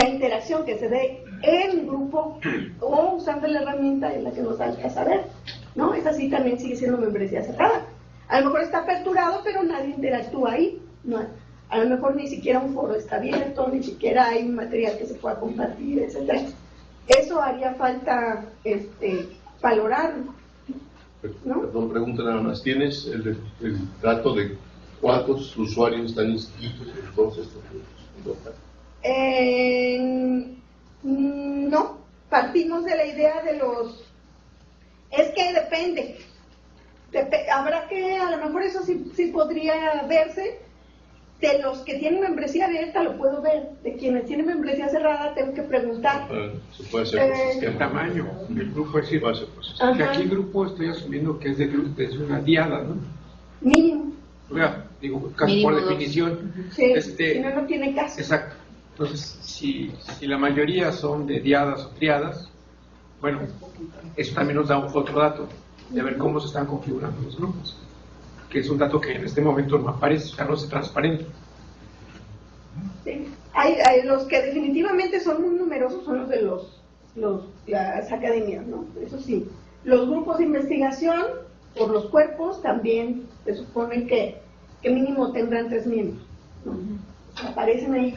La interacción que se dé en grupo o usando la herramienta es la que nos da a saber, ¿no? Esa sí también sigue siendo membresía cerrada. A lo mejor está aperturado, pero nadie interactúa ahí, ¿no? A lo mejor ni siquiera un foro está abierto, ni siquiera hay un material que se pueda compartir, etcétera. Eso haría falta valorarlo, ¿no? Perdón, pregunta nada más. ¿Tienes el dato de cuántos usuarios están inscritos en todos estos grupos? No, partimos de la idea de los... Es que depende. Habrá que, a lo mejor eso sí podría verse. De los que tienen membresía abierta lo puedo ver. De quienes tienen membresía cerrada tengo que preguntar. Se puede hacer por sistema. El tamaño del grupo, es decir, Puede ser por sistema. que aquí el grupo estoy asumiendo que es de una diada, ¿no? Mínimo. Oiga, digo, casi Mínimo por dos. definición. Sí, si no tiene caso. Exacto. Entonces, si la mayoría son de diadas o triadas, bueno, eso también nos da otro dato de ver cómo se están configurando los grupos, que es un dato que en este momento no aparece, o sea, no se transparente. Sí. Hay los que definitivamente son muy numerosos, son los de las academias, ¿no? Eso sí. Los grupos de investigación, por los cuerpos, también se supone que mínimo tendrán 3 miembros, ¿no? Aparecen ahí.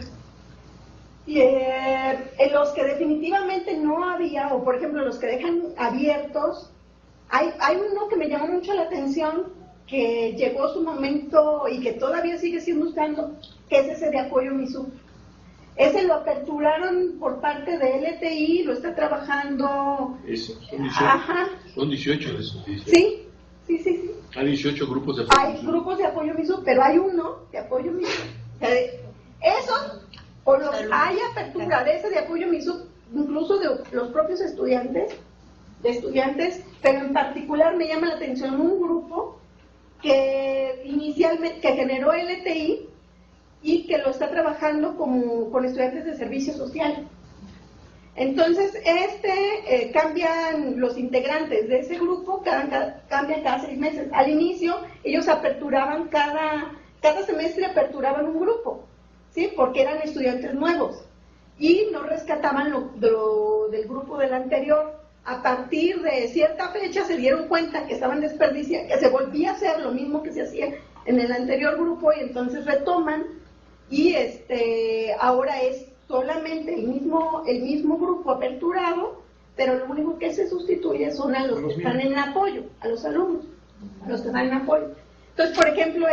Y en los que definitivamente no había, o por ejemplo los que dejan abiertos, hay uno que me llamó mucho la atención, que llegó su momento y que todavía sigue siendo usando, que es ese de apoyo MISUP. Ese lo aperturaron por parte de LTI, lo está trabajando... Son 18, Ajá. son 18 de esos. Sí. Hay 18 grupos de apoyo. Hay grupos de apoyo MISUP, pero hay uno de apoyo MISUP. O sea, esos, o los hay apertura de ese de apoyo MISUP, incluso de los propios estudiantes, pero en particular me llama la atención un grupo que inicialmente, que generó LTI y que lo está trabajando con estudiantes de servicio social. Entonces, cambian los integrantes de ese grupo, cambian cada 6 meses. Al inicio, ellos aperturaban cada semestre aperturaban un grupo, ¿sí? Porque eran estudiantes nuevos y no rescataban lo del grupo del anterior. A partir de cierta fecha se dieron cuenta que estaban desperdiciando, que se volvía a hacer lo mismo que se hacía en el anterior grupo, y entonces retoman, y ahora es solamente el mismo grupo aperturado, pero lo único que se sustituye son a los que están en apoyo, a los alumnos, a los que están en apoyo. Entonces, por ejemplo,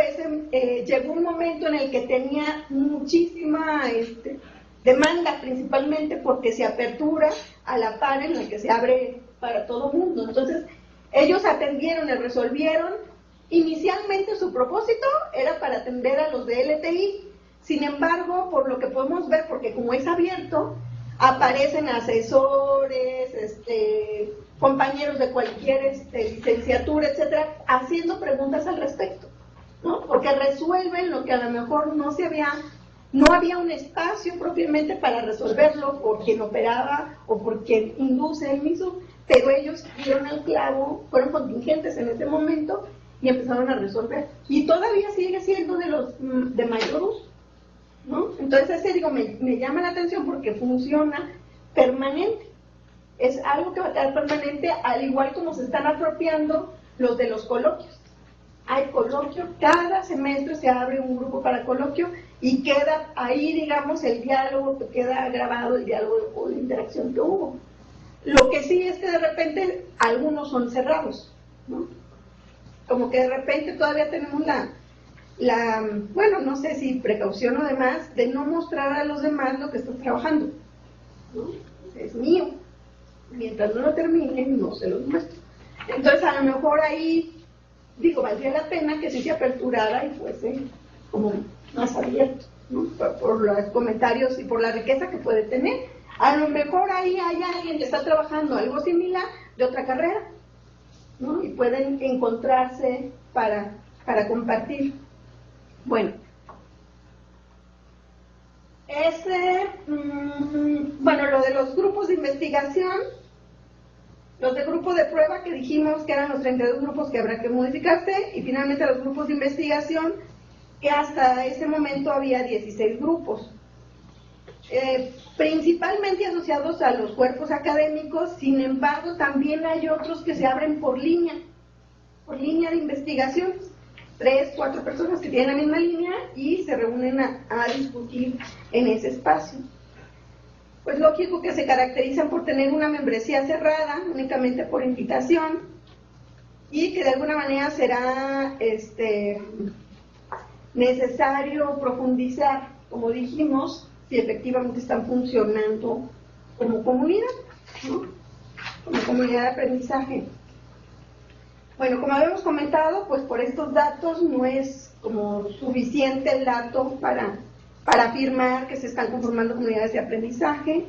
llegó un momento en el que tenía muchísima demanda, principalmente porque se apertura a la par en la que se abre para todo el mundo. Entonces, ellos atendieron y resolvieron. Inicialmente su propósito era para atender a los de LTI. Sin embargo, por lo que podemos ver, porque como es abierto, aparecen asesores, compañeros de cualquier licenciatura, etcétera, haciendo preguntas al respecto, ¿no? Porque resuelven lo que a lo mejor no había un espacio propiamente para resolverlo por quien operaba o por quien induce el MISUP, pero ellos dieron al clavo, fueron contingentes en ese momento y empezaron a resolver. Y todavía sigue siendo de mayor uso, ¿no? Entonces me llama la atención porque funciona permanente. Es algo que va a quedar permanente, al igual como se están apropiando los de los coloquios. Hay coloquio, cada semestre se abre un grupo para coloquio y queda ahí, digamos, el diálogo, queda grabado el diálogo o la interacción que hubo. Lo que sí es que de repente algunos son cerrados, ¿no? Como que de repente todavía tenemos bueno, no sé si precaución o demás, de no mostrar a los demás lo que estás trabajando, ¿no? Es mío. Mientras no lo terminen, no se los muestro. Entonces, a lo mejor ahí valdría la pena que sí se aperturara y fuese como más abierto, ¿no? Por los comentarios y por la riqueza que puede tener. A lo mejor ahí hay alguien que está trabajando algo similar de otra carrera, ¿no? Y pueden encontrarse para compartir. Bueno, lo de los grupos de investigación, los de grupo de prueba que dijimos que eran los 32 grupos que habrá que modificarse, y finalmente los grupos de investigación, que hasta ese momento había 16 grupos, principalmente asociados a los cuerpos académicos. Sin embargo, también hay otros que se abren por línea de investigación, 3, 4 personas que tienen la misma línea y se reúnen a discutir en ese espacio. Pues lógico que se caracterizan por tener una membresía cerrada, únicamente por invitación, y que de alguna manera será necesario profundizar, como dijimos, si efectivamente están funcionando como comunidad, ¿no? Como comunidad de aprendizaje. Bueno, como habíamos comentado, pues por estos datos no es como suficiente el dato para afirmar que se están conformando comunidades de aprendizaje.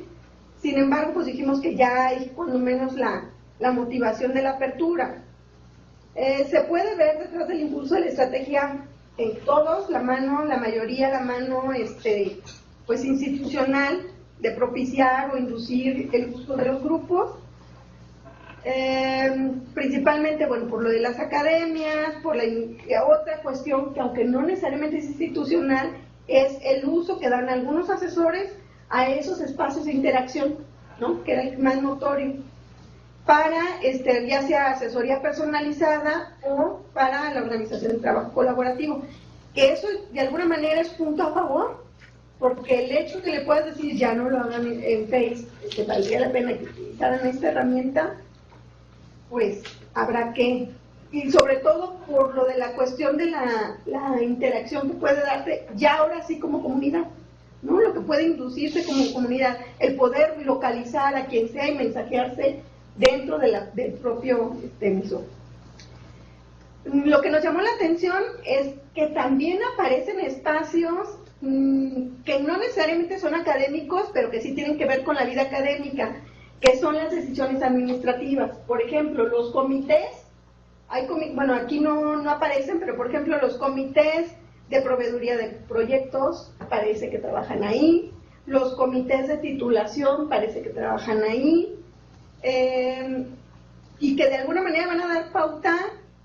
Sin embargo, pues dijimos que ya hay cuando menos la motivación de la apertura. Se puede ver detrás del impulso de la estrategia en todos, la mayoría la mano pues institucional de propiciar o inducir el uso de los grupos. Principalmente, bueno, por lo de las academias, por la otra cuestión que aunque no necesariamente es institucional, es el uso que dan algunos asesores a esos espacios de interacción, ¿no? Que era el más notorio, para ya sea asesoría personalizada o para la organización del trabajo colaborativo, que eso de alguna manera es punto a favor, porque el hecho que le puedas decir ya no lo hagan en Face, que valdría la pena que utilizaran esta herramienta, pues habrá que, y sobre todo por lo de la cuestión de la interacción que puede darte ya ahora sí como comunidad, ¿no? Lo que puede inducirse como comunidad, el poder localizar a quien sea y mensajearse dentro del propio emisor. Lo que nos llamó la atención es que también aparecen espacios que no necesariamente son académicos, pero que sí tienen que ver con la vida académica, que son las decisiones administrativas. Por ejemplo, los comités, bueno, aquí no aparecen, pero por ejemplo los comités de proveeduría de proyectos parece que trabajan ahí, los comités de titulación parece que trabajan ahí, y que de alguna manera van a dar pauta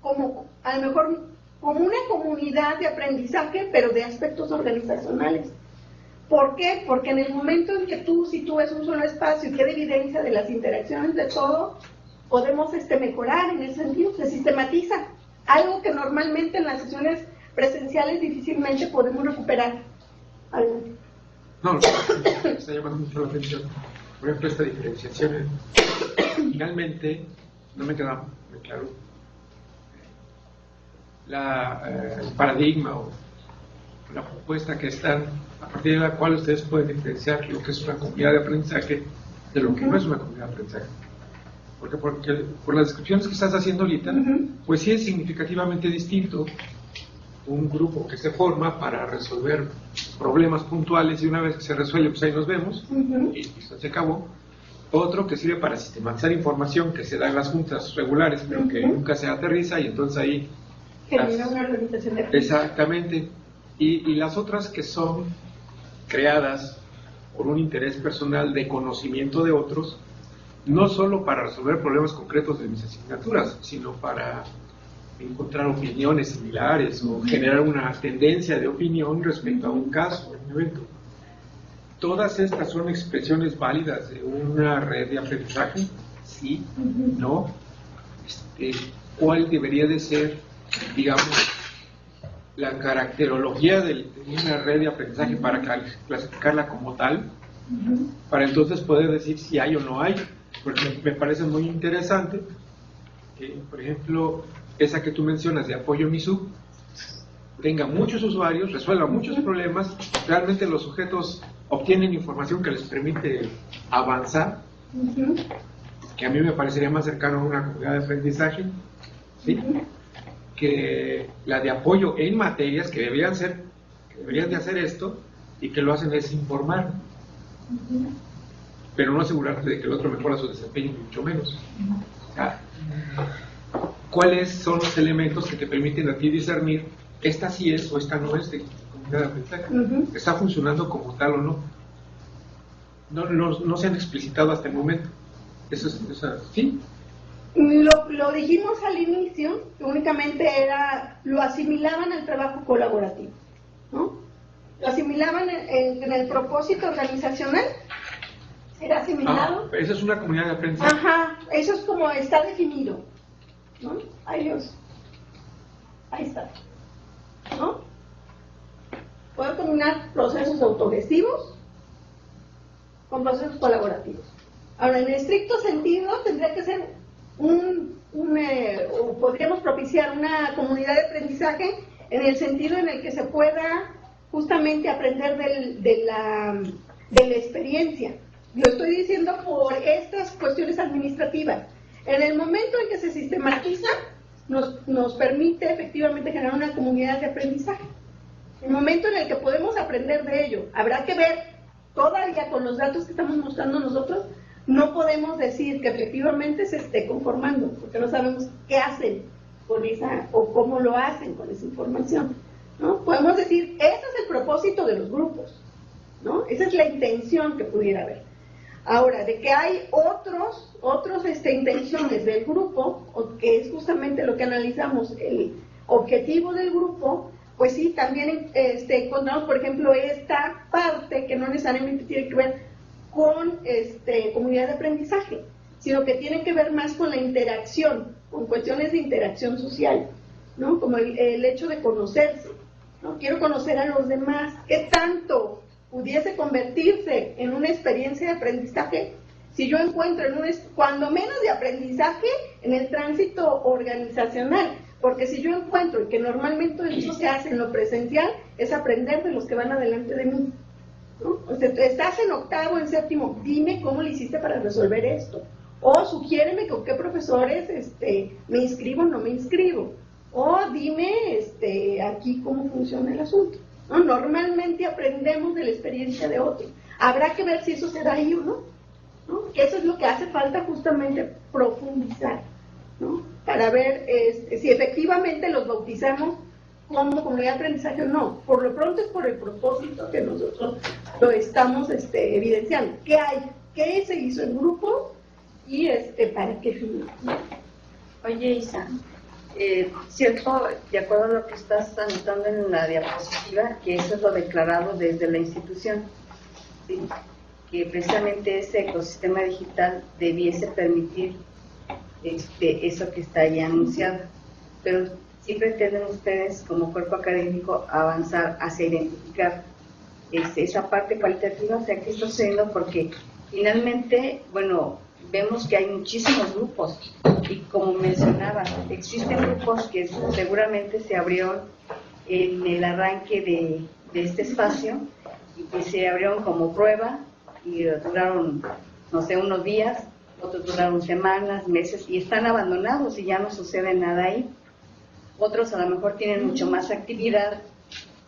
como a lo mejor como una comunidad de aprendizaje, pero de aspectos organizacionales. ¿Por qué? Porque en el momento en que tú sitúes un solo espacio y queda evidencia de las interacciones de todo, podemos mejorar en ese sentido, se sistematiza, algo que normalmente en las sesiones presenciales difícilmente podemos recuperar. No, me está llamando mucho la atención, por ejemplo, esta diferenciación. Finalmente, no me queda muy claro el paradigma o la propuesta que están, a partir de la cual ustedes pueden diferenciar lo que es una comunidad de aprendizaje de lo que no es una comunidad de aprendizaje. Porque por las descripciones que estás haciendo ahorita, pues sí es significativamente distinto un grupo que se forma para resolver problemas puntuales y una vez que se resuelve, pues ahí nos vemos y eso se acabó. Otro que sirve para sistematizar información que se da en las juntas regulares, pero que nunca se aterriza y entonces ahí... Genera una organización de... Exactamente. Y las otras que son creadas por un interés personal de conocimiento de otros, no solo para resolver problemas concretos de mis asignaturas, sino para encontrar opiniones similares o generar una tendencia de opinión respecto a un caso, un evento. ¿Todas estas son expresiones válidas de una red de aprendizaje? Sí, no. ¿Cuál debería de ser, digamos, la caracterología de una red de aprendizaje para clasificarla como tal? Para entonces poder decir si hay o no hay. Porque me parece muy interesante que, por ejemplo, esa que tú mencionas de apoyo MISUB tenga muchos usuarios, resuelva muchos problemas, realmente los sujetos obtienen información que les permite avanzar, que a mí me parecería más cercano a una comunidad de aprendizaje, ¿sí? que la de apoyo en materias que deberían de hacer esto, y que lo hacen es informar, pero no asegurarte de que el otro mejora su desempeño, ni mucho menos. O sea, ¿cuáles son los elementos que te permiten a ti discernir esta sí es o esta no es de comunidad de aprendizaje? ¿Está funcionando como tal o no? No se han explicitado hasta el momento. Eso ¿sí? Lo dijimos al inicio, que únicamente lo asimilaban al trabajo colaborativo, ¿no? Lo asimilaban en el propósito organizacional, era asimilado. Esa es una comunidad de aprendizaje. Ajá, eso es como está definido, ¿no? Ahí está, ¿no? Puedo combinar procesos autogestivos con procesos colaborativos. Ahora, en estricto sentido, tendría que ser o podríamos propiciar una comunidad de aprendizaje en el sentido en el que se pueda justamente aprender de la experiencia. Lo estoy diciendo por estas cuestiones administrativas. En el momento en que se sistematiza, nos permite efectivamente generar una comunidad de aprendizaje. El momento en el que podemos aprender de ello, habrá que ver, todavía con los datos que estamos mostrando nosotros, no podemos decir que efectivamente se esté conformando, porque no sabemos qué hacen con esa, o cómo lo hacen con esa información, ¿no? Podemos decir, ese es el propósito de los grupos, ¿no? Esa es la intención que pudiera haber. Ahora, de que hay otros intenciones del grupo, o que es justamente lo que analizamos, el objetivo del grupo, pues sí, también encontramos, por ejemplo, esta parte que no necesariamente tiene que ver con comunidad de aprendizaje, sino que tiene que ver más con la interacción, con cuestiones de interacción social, ¿no? Como el hecho de conocerse, ¿no? Quiero conocer a los demás. ¿Qué tanto pudiese convertirse en una experiencia de aprendizaje si yo encuentro cuando menos de aprendizaje en el tránsito organizacional? Porque si yo encuentro que normalmente eso se hace en lo presencial, es aprender de los que van adelante de mí, ¿no? O sea, estás en octavo, en séptimo, dime cómo le hiciste para resolver esto, o sugiéreme con qué profesores me inscribo o no me inscribo, o dime aquí cómo funciona el asunto, ¿no? Normalmente aprendemos de la experiencia de otro. Habrá que ver si eso se da ahí o no, que eso es lo que hace falta, justamente profundizar, ¿no? Para ver si efectivamente los bautizamos como comunidad de aprendizaje o no. Por lo pronto es por el propósito que nosotros lo estamos evidenciando. ¿Qué hay? ¿Qué se hizo en grupo? Y ¿para qué fin? Oye, Isa, cierto, de acuerdo a lo que estás anotando en la diapositiva, que eso es lo declarado desde la institución, ¿sí? Que precisamente ese ecosistema digital debiese permitir eso que está ahí anunciado, pero sí pretenden ustedes como cuerpo académico avanzar hacia identificar esa parte cualitativa, o sea, ¿qué está sucediendo? Porque finalmente, bueno, vemos que hay muchísimos grupos y como mencionaba, existen grupos que seguramente se abrieron en el arranque de este espacio y que se abrieron como prueba y duraron, no sé, unos días, otros duraron semanas, meses y están abandonados y ya no sucede nada ahí. Otros a lo mejor tienen mucho más actividad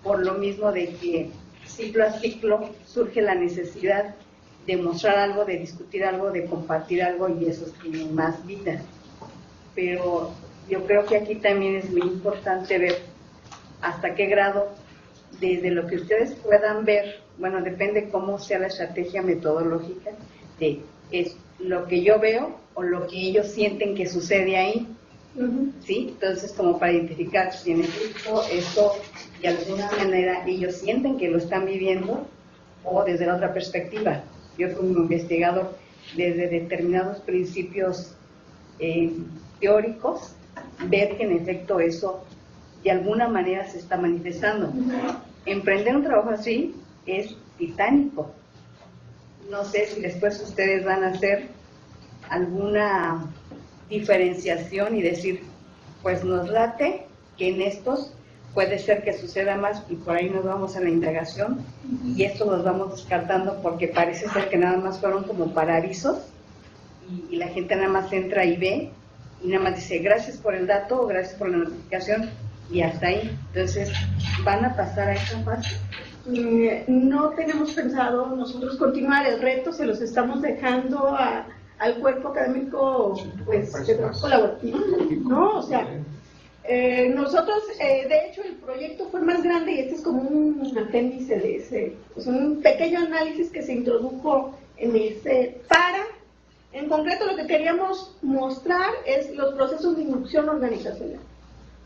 por lo mismo de que ciclo a ciclo surge la necesidad de mostrar algo, de discutir algo, de compartir algo y eso tiene más vida. Pero yo creo que aquí también es muy importante ver hasta qué grado, desde lo que ustedes puedan ver, bueno, depende cómo sea la estrategia metodológica, es lo que yo veo o lo que ellos sienten que sucede ahí. ¿Sí? Entonces, como para identificar si en efecto esto de alguna manera ellos sienten que lo están viviendo o desde la otra perspectiva. Yo como investigador, desde determinados principios teóricos, ver que en efecto eso de alguna manera se está manifestando. Emprender un trabajo así es titánico. No sé si después ustedes van a hacer alguna diferenciación y decir, pues nos late que en estos puede ser que suceda más y por ahí nos vamos a la indagación y esto los vamos descartando porque parece ser que nada más fueron como para avisos y la gente nada más entra y ve y nada más dice gracias por el dato o gracias por la notificación y hasta ahí. Entonces, ¿van a pasar a esa fase? No tenemos pensado nosotros continuar el reto, se los estamos dejando al cuerpo académico, pues, de trabajo colaborativo, ¿no? O sea, nosotros, de hecho, el proyecto fue más grande y este es como un apéndice de ese, pues un pequeño análisis que se introdujo en ese en concreto lo que queríamos mostrar es los procesos de inducción organizacional,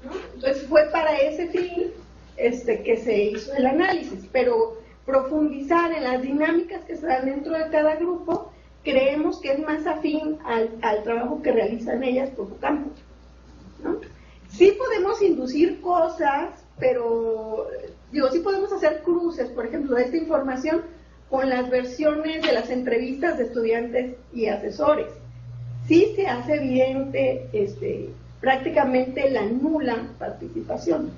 ¿no? Entonces fue para ese fin que se hizo el análisis, pero profundizar en las dinámicas que se dan dentro de cada grupo, creemos que es más afín al trabajo que realizan ellas por su campo, ¿no? Sí podemos inducir cosas, pero, sí podemos hacer cruces, por ejemplo, de esta información con las versiones de las entrevistas de estudiantes y asesores. Sí se hace evidente prácticamente la nula participación.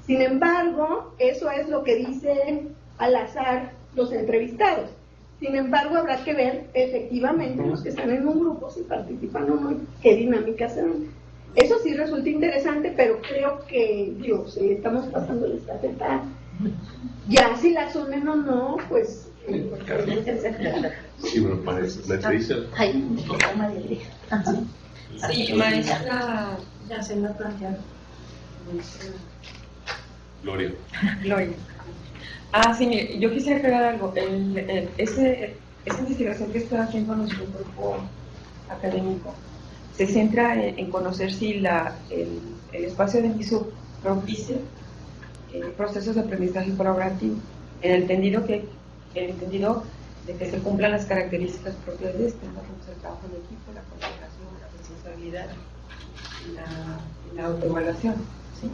Sin embargo, eso es lo que dicen al azar los entrevistados. Sin embargo, habrá que ver efectivamente los que están en un grupo, si participan o no, qué dinámicas se dan. Eso sí resulta interesante, pero creo que, si estamos pasando la estafeta, ya si la asumen o no, pues... Sí, bueno, parece. ¿La entrevista? Sí, maestra, ya se me ha planteado. Gloria. Sí, mire, yo quisiera agregar algo. Esa investigación que está haciendo nuestro grupo académico se centra en conocer si el espacio de MISUB propicia procesos de aprendizaje colaborativo, en el entendido de que se cumplan las características propias de ¿no? Como el trabajo en equipo, la colaboración, la responsabilidad y la autoevaluación, ¿sí?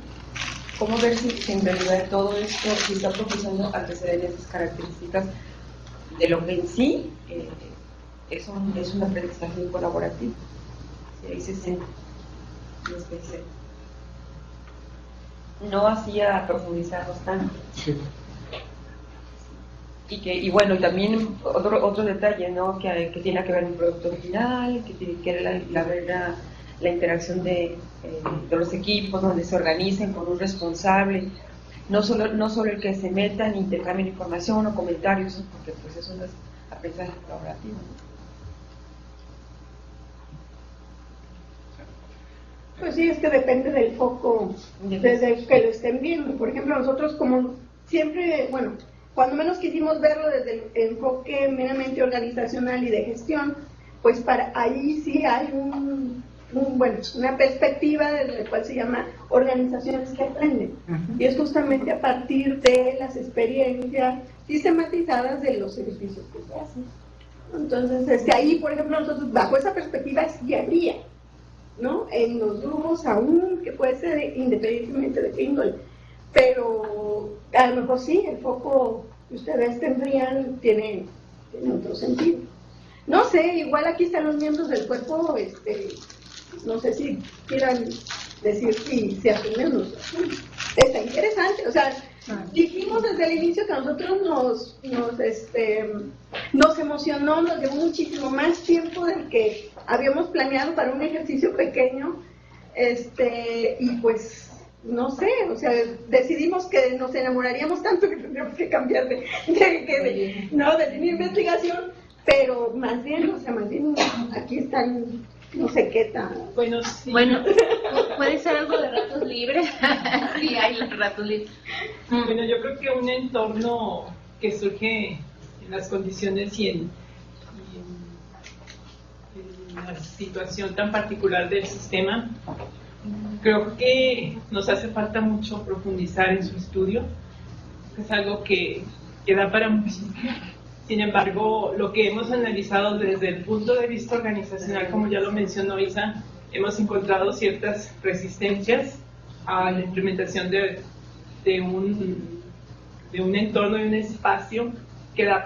¿Cómo ver si en realidad todo esto está propiciando a que se den esas características de lo que en sí es un aprendizaje colaborativo? Sí, ahí se centra. No hacía profundizarnos tanto. Sí. Y bueno, y también otro detalle, ¿no? Que tiene que ver un producto final, que tiene que ver la interacción de los equipos, donde se organicen con un responsable, no solo el que se metan, intercambien información o comentarios, porque pues eso no es aprendizaje colaborativo, ¿no? Pues sí, es que depende del foco desde que lo estén viendo. Por ejemplo, nosotros como siempre, cuando menos quisimos verlo desde el enfoque meramente organizacional y de gestión, pues para ahí sí hay una perspectiva desde la cual se llama organizaciones que aprenden. Y es justamente a partir de las experiencias sistematizadas de los ejercicios que se hacen. Entonces, ahí, por ejemplo, nosotros bajo esa perspectiva sí habría, ¿no? En los grupos aún, que puede ser independientemente de qué índole, pero a lo mejor sí, el foco que ustedes tendrían tiene otro sentido. No sé, igual aquí están los miembros del cuerpo, no sé si quieran decir si se asumen o no se asumen. Está interesante, o sea, dijimos desde el inicio que a nosotros nos emocionó, nos llevó muchísimo más tiempo del que habíamos planeado para un ejercicio pequeño, y pues no sé, o sea, decidimos que nos enamoraríamos tanto que tendríamos que cambiar de línea de investigación, pero más bien aquí están, no sé qué tan... Bueno, puede ser algo de ratos libres. Sí, hay ratos libres. Bueno, yo creo que un entorno que surge en las condiciones y en la situación tan particular del sistema, creo que nos hace falta mucho profundizar en su estudio. Es algo que da para muchísimo. Sin embargo, lo que hemos analizado desde el punto de vista organizacional, como ya lo mencionó Isa, hemos encontrado ciertas resistencias a la implementación de un entorno, de un espacio que da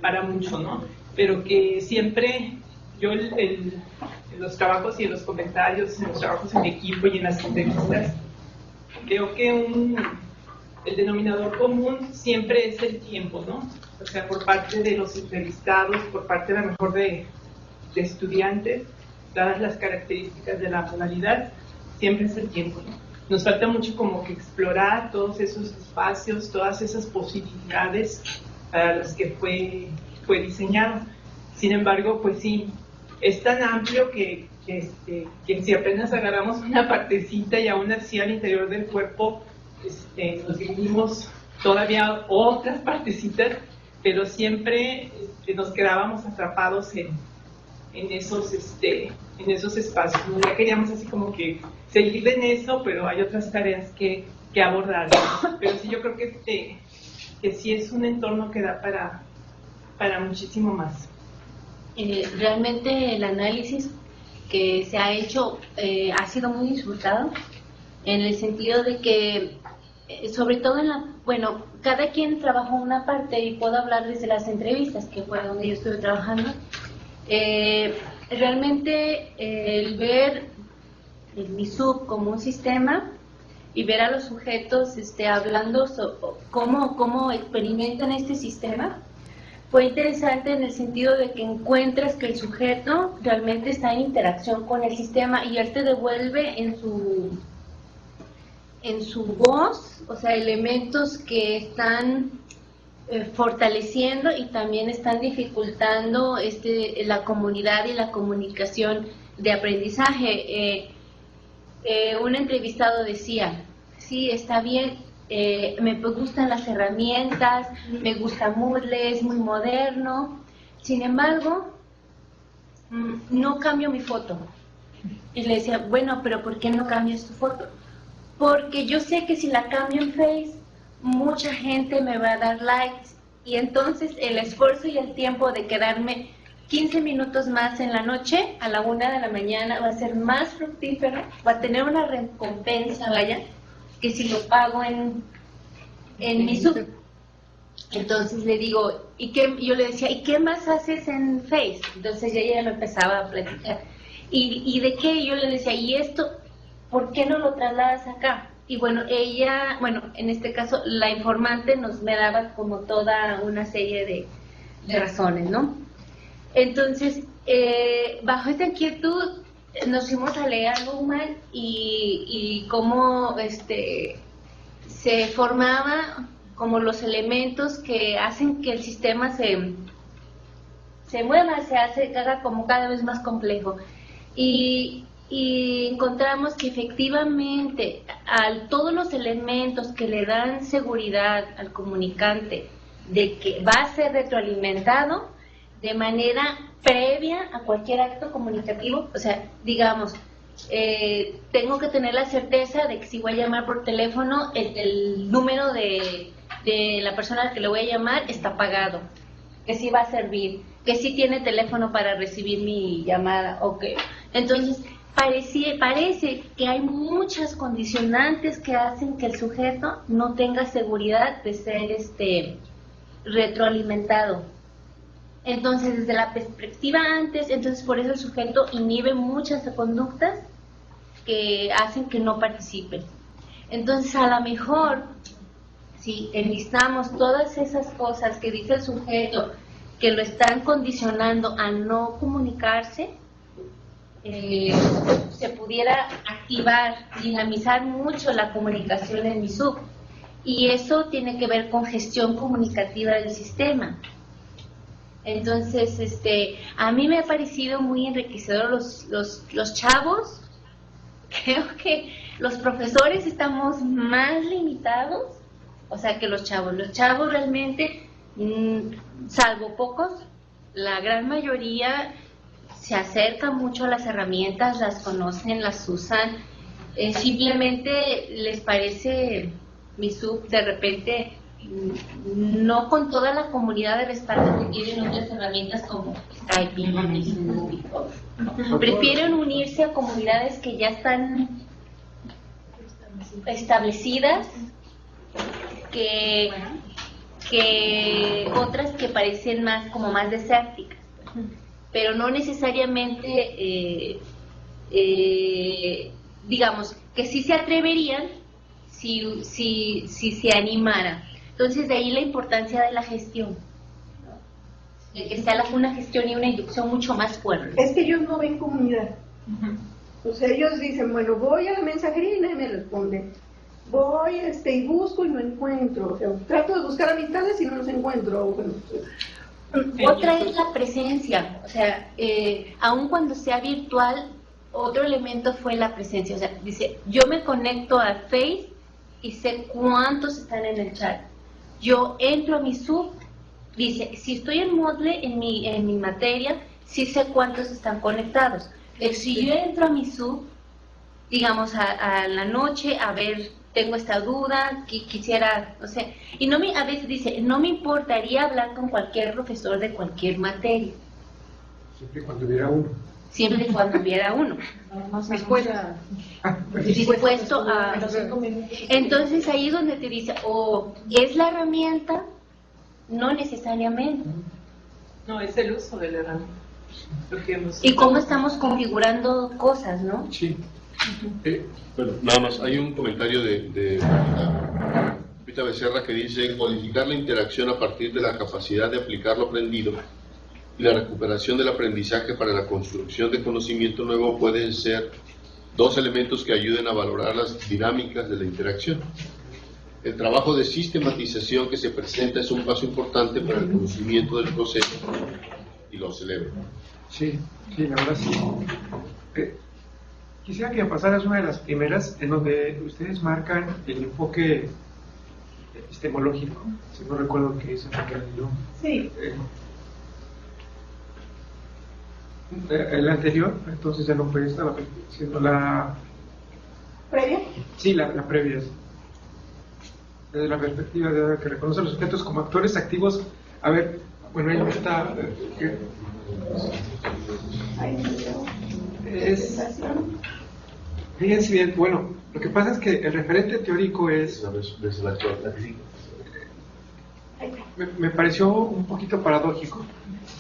para mucho, ¿no? Pero que siempre yo en los trabajos y en los comentarios, en los trabajos en equipo y en las entrevistas, creo que el denominador común siempre es el tiempo, ¿no? O sea, por parte de los entrevistados, por parte a lo mejor de estudiantes, dadas las características de la modalidad, siempre es el tiempo, ¿no? Nos falta mucho como que explorar todos esos espacios, todas esas posibilidades para las que fue diseñado. Sin embargo, pues sí, es tan amplio que si apenas agarramos una partecita y aún así al interior del cuerpo nos dividimos todavía otras partecitas, pero siempre nos quedábamos atrapados en esos espacios, ¿no? Ya queríamos así como que seguir en eso, pero hay otras tareas que abordar, ¿no? Pero sí, yo creo que sí es un entorno que da para muchísimo más. Realmente el análisis que se ha hecho ha sido muy disfrutado, en el sentido de que, sobre todo bueno, cada quien trabajó una parte, y puedo hablar desde las entrevistas, que fue donde yo estuve trabajando. Realmente el ver el MISUB como un sistema y ver a los sujetos hablando cómo experimentan este sistema fue interesante, en el sentido de que encuentras que el sujeto realmente está en interacción con el sistema y él te devuelve en su voz, o sea, elementos que están fortaleciendo y también están dificultando la comunidad y la comunicación de aprendizaje. Un entrevistado decía, sí, está bien, me gustan las herramientas, me gusta Moodle, es muy moderno, sin embargo, no cambio mi foto. Y le decía, bueno, pero ¿por qué no cambias tu foto? Porque yo sé que si la cambio en Face, mucha gente me va a dar likes, y entonces el esfuerzo y el tiempo de quedarme 15 minutos más en la noche, a la 1 de la mañana, va a ser más fructífero, va a tener una recompensa, vaya, que si lo pago en MISUB. Entonces le digo, yo le decía, ¿y qué más haces en Face? Entonces ella me empezaba a platicar. ¿Y de qué? Yo le decía, ¿y esto por qué no lo trasladas acá? Y bueno, ella, en este caso, la informante me daba como toda una serie de razones, ¿no? Entonces, bajo esta inquietud, nos fuimos a leer Luhmann y cómo se formaba como los elementos que hacen que el sistema se mueva, se haga como cada vez más complejo. Y encontramos que efectivamente todos los elementos que le dan seguridad al comunicante de que va a ser retroalimentado de manera previa a cualquier acto comunicativo, o sea, digamos, tengo que tener la certeza de que si voy a llamar por teléfono, el número de la persona a la que le voy a llamar está apagado, que sí va a servir, que sí tiene teléfono para recibir mi llamada, ok. Entonces, parece que hay muchas condicionantes que hacen que el sujeto no tenga seguridad de ser retroalimentado. Entonces, desde la perspectiva antes, entonces por eso el sujeto inhibe muchas conductas que hacen que no participen. Entonces, a lo mejor, si enlistamos todas esas cosas que dice el sujeto que lo están condicionando a no comunicarse, se pudiera activar, dinamizar mucho la comunicación en MISUB, y eso tiene que ver con gestión comunicativa del sistema. Entonces, a mí me ha parecido muy enriquecedor los chavos. Creo que los profesores estamos más limitados, o sea, que los chavos. Los chavos realmente, salvo pocos, la gran mayoría se acerca mucho a las herramientas, las conocen, las usan, simplemente les parece MISUB de repente, no con toda la comunidad de respaldo que tienen otras herramientas como Skype, MISUB y todo. Prefieren unirse a comunidades que ya están establecidas que otras que parecen más desérticas, pero no necesariamente digamos que sí se atreverían si se animara. Entonces, de ahí la importancia de la gestión, ¿no? el que sea una gestión y una inducción mucho más fuerte. Es que ellos no ven comunidad. O sea, ellos dicen, bueno, voy a la mensajería y nadie me responde. Voy y busco y no encuentro. O sea, trato de buscar amistades y no los encuentro. Bueno, otra es la presencia, o sea, aun cuando sea virtual, otro elemento fue la presencia. O sea, dice, yo me conecto a Face y sé cuántos están en el chat. Yo entro a mi sub, dice, si estoy en Moodle, en mi materia, sí sé cuántos están conectados. Pero si yo entro a mi sub, digamos, a la noche, a ver, tengo esta duda, quisiera, no sé, y a veces dice, no me importaría hablar con cualquier profesor de cualquier materia. Siempre y cuando hubiera uno. Siempre y cuando hubiera uno. Dispuesto a... Entonces ahí es donde te dice, o es la herramienta, no necesariamente. No, es el uso de la herramienta. Y cómo estamos configurando cosas, ¿no? Sí. Bueno, nada más, hay un comentario de Rita Becerra que dice: codificar la interacción a partir de la capacidad de aplicar lo aprendido y la recuperación del aprendizaje para la construcción de conocimiento nuevo pueden ser dos elementos que ayuden a valorar las dinámicas de la interacción. El trabajo de sistematización que se presenta es un paso importante para el conocimiento del proceso y lo celebro. Sí, la verdad sí. Quisiera que pasaras una de las primeras en donde ustedes marcan el enfoque epistemológico, si no recuerdo qué es yo. sí. El anterior, entonces ya no fue esta, sino la... ¿Previa? Sí, la previa. Desde la perspectiva de que reconoce a los sujetos como actores activos. A ver, bueno, ahí está... Fíjense bien, bueno, lo que pasa es que el referente teórico es... Me pareció un poquito paradójico.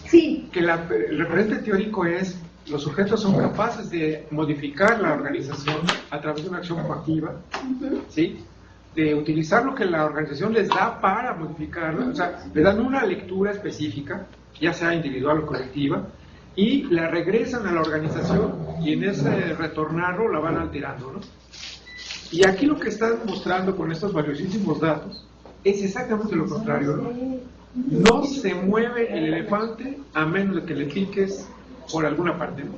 Sí. Que el referente teórico es: los sujetos son capaces de modificar la organización a través de una acción coactiva, ¿sí? De utilizar lo que la organización les da para modificarla, o sea, le dan una lectura específica, ya sea individual o colectiva, y la regresan a la organización y en ese retornarlo la van alterando, ¿no? Y aquí lo que están mostrando con estos valiosísimos datos es exactamente lo contrario, ¿no? No se mueve el elefante a menos de que le piques por alguna parte, ¿no?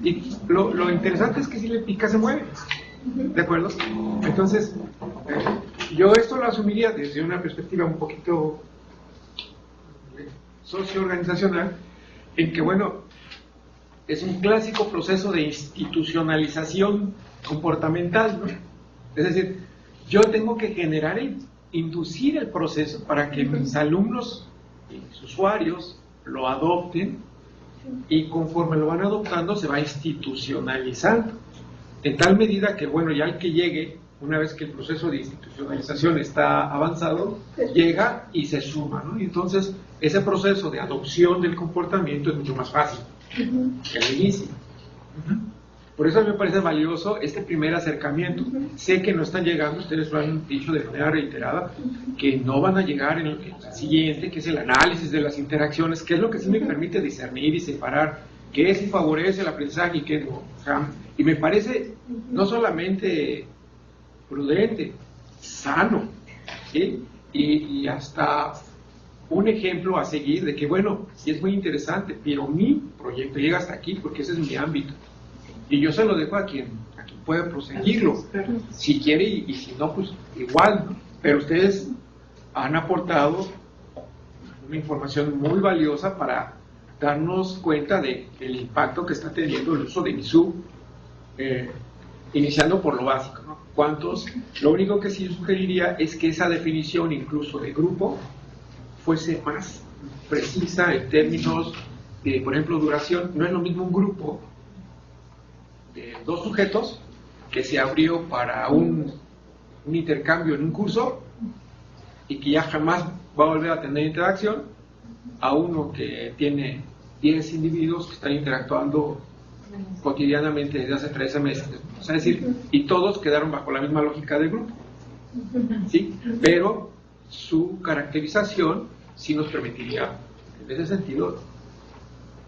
Y lo interesante es que si le picas se mueve, ¿de acuerdo? Entonces, yo esto lo asumiría desde una perspectiva un poquito socio-organizacional, en que, bueno, es un clásico proceso de institucionalización comportamental, ¿no? Es decir, yo tengo que generar inducir el proceso para que mis alumnos y mis usuarios lo adopten, y conforme lo van adoptando se va institucionalizando en tal medida que, bueno, ya el que llegue, una vez que el proceso de institucionalización está avanzado, llega y se suma, ¿no? Y entonces ese proceso de adopción del comportamiento es mucho más fácil que el inicio. Por eso me parece valioso este primer acercamiento. Sé que no están llegando, ustedes lo han dicho de manera reiterada, que no van a llegar en el siguiente, que es el análisis de las interacciones, que es lo que sí me permite discernir y separar qué sí favorece el aprendizaje y qué no. O sea, y me parece no solamente prudente, sano, ¿sí? Y hasta un ejemplo a seguir de que, bueno, sí es muy interesante, pero mi proyecto llega hasta aquí porque ese es mi ámbito. Y yo se lo dejo a quien puede proseguirlo, si quiere, y si no, pues igual, ¿no? Pero ustedes han aportado una información muy valiosa para darnos cuenta del impacto que está teniendo el uso de MISU, iniciando por lo básico, ¿no? ¿Cuántos? Lo único que sí sugeriría es que esa definición incluso de grupo fuese más precisa en términos de, por ejemplo, duración. No es lo mismo un grupo de 2 sujetos que se abrió para un intercambio en un curso y que ya jamás va a volver a tener interacción, a uno que tiene 10 individuos que están interactuando cotidianamente desde hace 13 meses. O sea, es decir, y todos quedaron bajo la misma lógica del grupo, ¿sí? Pero su caracterización sí nos permitiría en ese sentido,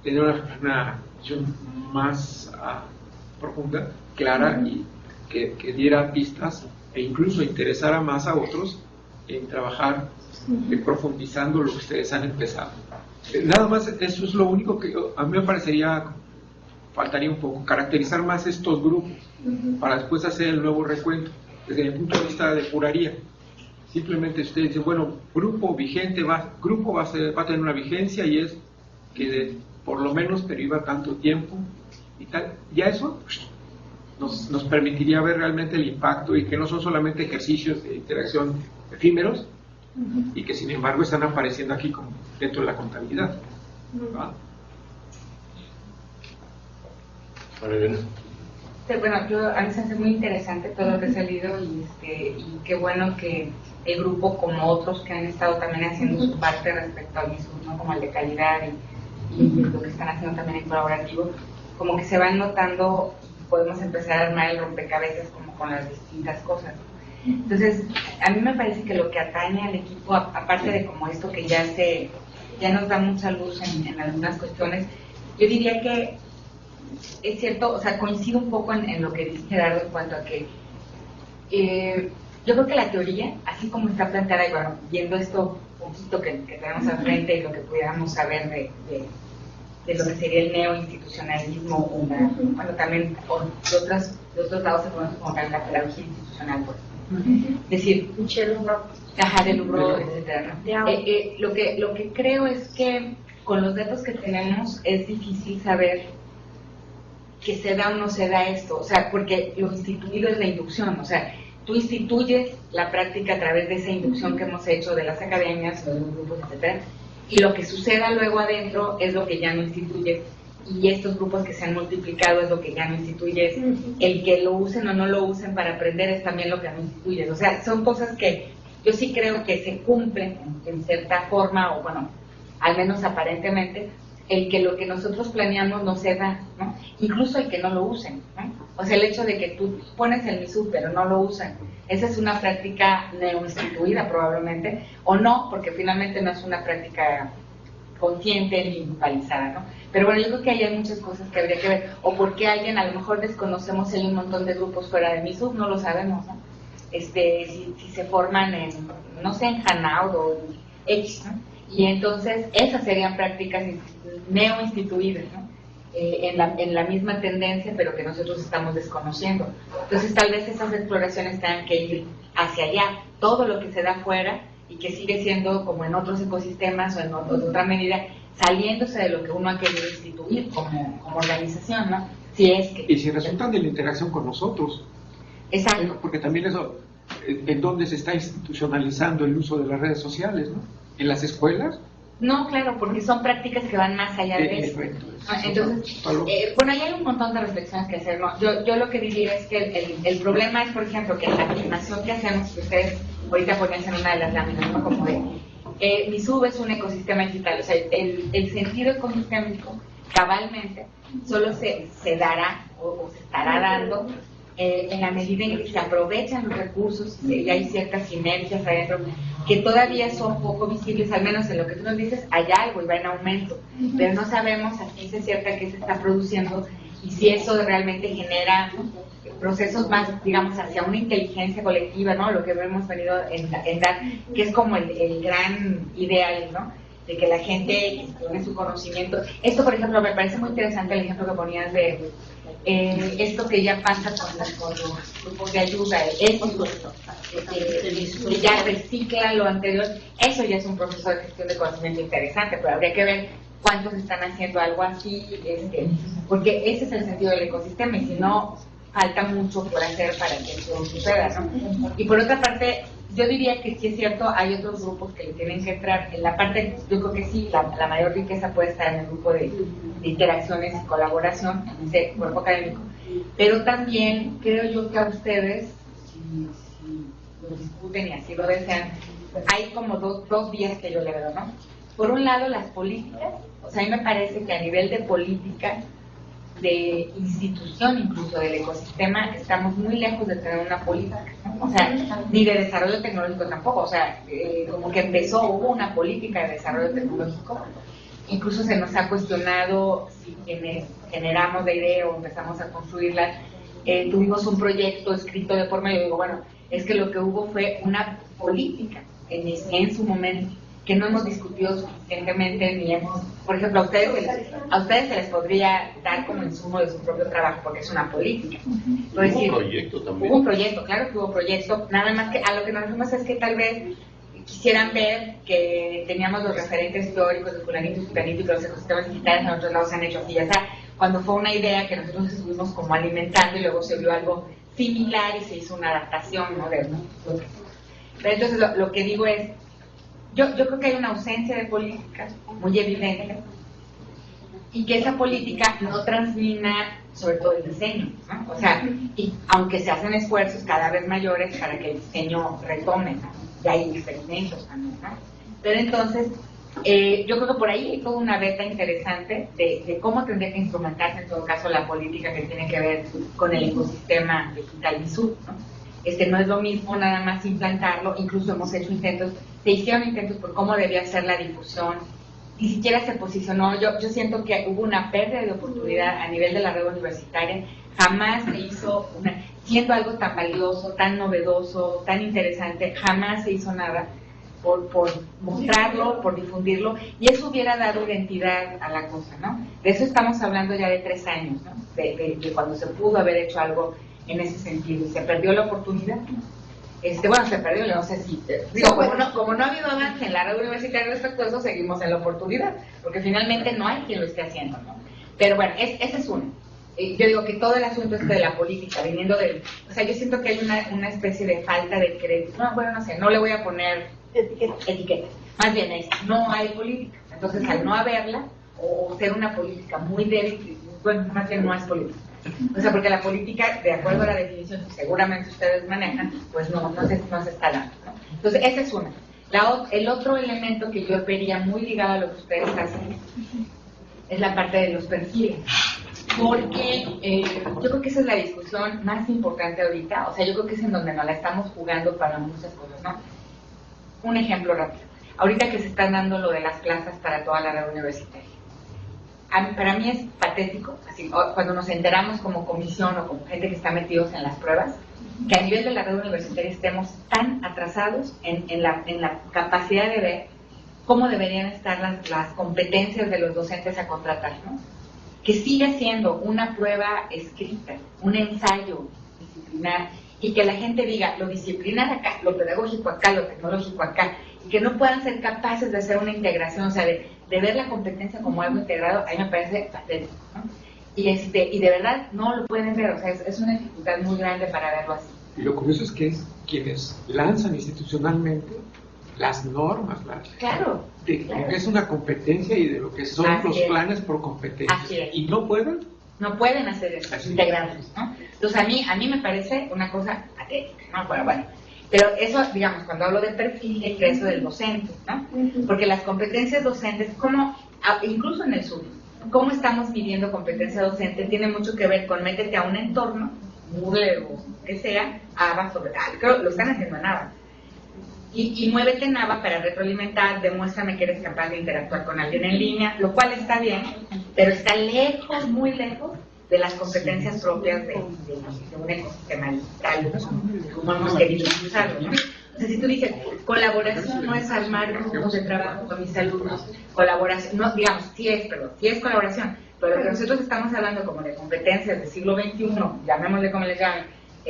tener una visión más profunda, clara, y que diera pistas e incluso interesara más a otros en trabajar profundizando lo que ustedes han empezado. Nada más, eso es lo único que a mí me parecería, faltaría un poco, caracterizar más estos grupos para después hacer el nuevo recuento. Desde mi punto de vista depuraría. Simplemente ustedes dicen, bueno, grupo vigente, grupo va a tener una vigencia y es que por lo menos perviva tanto tiempo y tal. Ya eso nos permitiría ver realmente el impacto y que no son solamente ejercicios de interacción efímeros y que sin embargo están apareciendo aquí como dentro de la contabilidad. ¿Va? Sí, bueno, a mí se me hace muy interesante todo lo que ha salido y qué bueno que el grupo, como otros que han estado también haciendo su parte respecto al MISUR, ¿no? Como el de calidad y lo que están haciendo también en colaborativo, como que se van notando, podemos empezar a armar el rompecabezas como con las distintas cosas. Entonces, a mí me parece que lo que atañe al equipo, aparte de como esto que ya nos da mucha luz en algunas cuestiones, yo diría que es cierto, o sea, coincido un poco en lo que dice Gerardo en cuanto a que yo creo que la teoría, así como está planteada, y bueno, viendo esto poquito que tenemos al frente y lo que pudiéramos saber de lo que sería el neoinstitucionalismo, bueno, también de otros lados se conoce como la pedagogía institucional, por ejemplo. Es decir, de Lubro, etcétera, ¿no? Lo que creo es que con los datos que tenemos es difícil saber que se da o no se da esto, o sea, porque lo instituido es la inducción, o sea, tú instituyes la práctica a través de esa inducción que hemos hecho de las academias, de los grupos, etcétera, y lo que suceda luego adentro es lo que ya no instituyes, y estos grupos que se han multiplicado es lo que ya no instituyes, el que lo usen o no lo usen para aprender es también lo que no instituyes, o sea, son cosas que yo sí creo que se cumplen en cierta forma, o bueno, al menos aparentemente, el que lo que nosotros planeamos no se da, ¿no? Incluso el que no lo usen, ¿no? O sea, el hecho de que tú pones el MISUR pero no lo usan, esa es una práctica neoinstituida probablemente, o no, porque finalmente no es una práctica consciente ni localizada, ¿no? Pero bueno, yo creo que ahí hay muchas cosas que habría que ver, o porque alguien, a lo mejor desconocemos si hay un montón de grupos fuera de MISUR, no lo sabemos, ¿no? Si se forman en, no sé, en Hanaud o X, ¿no? Y entonces esas serían prácticas neoinstituidas, ¿no? En la misma tendencia, pero que nosotros estamos desconociendo. Entonces tal vez esas exploraciones tengan que ir hacia allá, todo lo que se da afuera y que sigue siendo como en otros ecosistemas o en otra medida, saliéndose de lo que uno ha querido instituir como organización, ¿no? Y si resultan de la interacción con nosotros. Exacto. Porque también eso, ¿en dónde se está institucionalizando el uso de las redes sociales, no? ¿En las escuelas? No, claro, porque son prácticas que van más allá de eso. Entonces, bueno, ahí hay un montón de reflexiones que hacer, ¿no? Yo lo que diría es que el problema es, por ejemplo, que la afirmación que hacemos, que ustedes ahorita ponían en una de las láminas, ¿no? Como de, MISUB es un ecosistema digital, o sea, el sentido ecosistémico, cabalmente, solo se dará o se estará dando en la medida en que se aprovechan los recursos y hay ciertas sinergias adentro que todavía son poco visibles, al menos en lo que tú nos dices, hay algo y va en aumento, pero no sabemos a ciencia cierta qué se está produciendo y si eso realmente genera procesos más, digamos, hacia una inteligencia colectiva, ¿no? Lo que hemos venido en dar, que es como el gran ideal, ¿no? De que la gente tiene su conocimiento. Esto, por ejemplo, me parece muy interesante el ejemplo que ponías de esto que ya pasa con los grupos de ayuda, que ya recicla lo anterior. Eso ya es un proceso de gestión de conocimiento interesante, pero habría que ver cuántos están haciendo algo así, porque ese es el sentido del ecosistema, y si no, falta mucho por hacer para que eso suceda, ¿no? Y por otra parte, yo diría que sí es cierto, hay otros grupos que le tienen que entrar. En la parte, yo creo que sí, la mayor riqueza puede estar en el grupo de interacciones y colaboración, en ese cuerpo académico. Pero también creo yo que a ustedes, si lo discuten y así lo desean, hay como dos vías que yo le veo, ¿no? Por un lado, las políticas. O sea, a mí me parece que a nivel de política, de institución incluso del ecosistema, estamos muy lejos de tener una política, ¿no? O sea, ni de desarrollo tecnológico tampoco, o sea, como que hubo una política de desarrollo tecnológico, incluso se nos ha cuestionado si quienes generamos la idea o empezamos a construirla, tuvimos un proyecto escrito de forma, y yo digo, bueno, es que lo que hubo fue una política en su momento, que no hemos discutido suficientemente, ni hemos, por ejemplo, a ustedes se les podría dar como insumo de su propio trabajo, porque es una política. Hubo un proyecto también. Hubo un proyecto, claro que hubo proyecto, nada más que a lo que nos referimos es que tal vez quisieran ver que teníamos los referentes teóricos de fulanito y fulanito, y que los ecosistemas digitales en otros lados se han hecho así, ya sea, cuando fue una idea que nosotros estuvimos como alimentando y luego se vio algo similar y se hizo una adaptación moderna. Pero entonces lo que digo es, yo creo que hay una ausencia de política muy evidente y que esa política no transmina sobre todo el diseño, ¿no? O sea, y aunque se hacen esfuerzos cada vez mayores para que el diseño retome, ¿no? Y hay experimentos también, ¿no? Pero entonces, yo creo que por ahí hay toda una beta interesante de cómo tendría que instrumentarse en todo caso la política que tiene que ver con el ecosistema digital MISUB, ¿no? No es lo mismo nada más implantarlo, incluso hemos hecho intentos, se hicieron intentos por cómo debía ser la difusión, ni siquiera se posicionó, yo siento que hubo una pérdida de oportunidad a nivel de la red universitaria, jamás se hizo, siendo algo tan valioso, tan novedoso, tan interesante, jamás se hizo nada por mostrarlo, por difundirlo, y eso hubiera dado identidad a la cosa, ¿no? De eso estamos hablando ya de 3 años, ¿no? De cuando se pudo haber hecho algo en ese sentido, y se perdió la oportunidad. Bueno, se perdió, no sé si... como no ha habido avance en la red universitaria respecto a eso, seguimos en la oportunidad, porque finalmente no hay quien lo esté haciendo, ¿no? Pero bueno, ese es uno. Yo digo que todo el asunto de la política, viniendo del... O sea, yo siento que hay una especie de falta de crédito. No sé, no le voy a poner etiquetas. Más bien no hay política. Entonces, al no haberla, o ser una política muy débil, bueno, más bien no es política. O sea, porque la política, de acuerdo a la definición que seguramente ustedes manejan, pues no se está dando, ¿no? Entonces, esa es una. El otro elemento que yo vería muy ligado a lo que ustedes hacen es la parte de los perfiles. Porque yo creo que esa es la discusión más importante ahorita. O sea, yo creo que es en donde nos la estamos jugando para muchas cosas, ¿no? Un ejemplo rápido. Ahorita que se están dando lo de las plazas para toda la red universitaria. Para mí es patético, así, cuando nos enteramos como comisión o como gente que está metidos en las pruebas, que a nivel de la red universitaria estemos tan atrasados en la capacidad de ver cómo deberían estar las competencias de los docentes a contratar, ¿no? Que siga siendo una prueba escrita, un ensayo disciplinar, y que la gente diga lo disciplinar acá, lo pedagógico acá, lo tecnológico acá, y que no puedan ser capaces de hacer una integración, o sea, de ver la competencia como algo integrado, a mí me parece patético, ¿no? Y de verdad no lo pueden ver, o sea, es una dificultad muy grande para verlo así. Y lo curioso es que es quienes lanzan institucionalmente las normas, claro. Es una competencia y de lo que son así los planes por competencia. Así es. ¿Y no pueden? No pueden hacer eso, integrarlos, ¿no? Entonces a mí me parece una cosa patética, ¿no? Bueno. Pero eso, digamos, cuando hablo de perfil, el ingreso del docente, ¿no? Porque las competencias docentes, incluso en el sur, cómo estamos midiendo competencia docente, tiene mucho que ver con métete a un entorno, Moodle o que sea, ABA sobre creo lo están haciendo en ABA. Y muévete en ABA para retroalimentar, demuéstrame que eres capaz de interactuar con alguien en línea, lo cual está bien, pero está lejos, muy lejos, de las competencias propias de un ecosistema digital, como hemos querido usarlo, ¿no? O sea, si tú dices, colaboración no es armar grupos de trabajo con mis alumnos, colaboración, no, digamos, sí es colaboración, pero lo que nosotros estamos hablando como de competencias del siglo XXI, llamémosle como les llamen,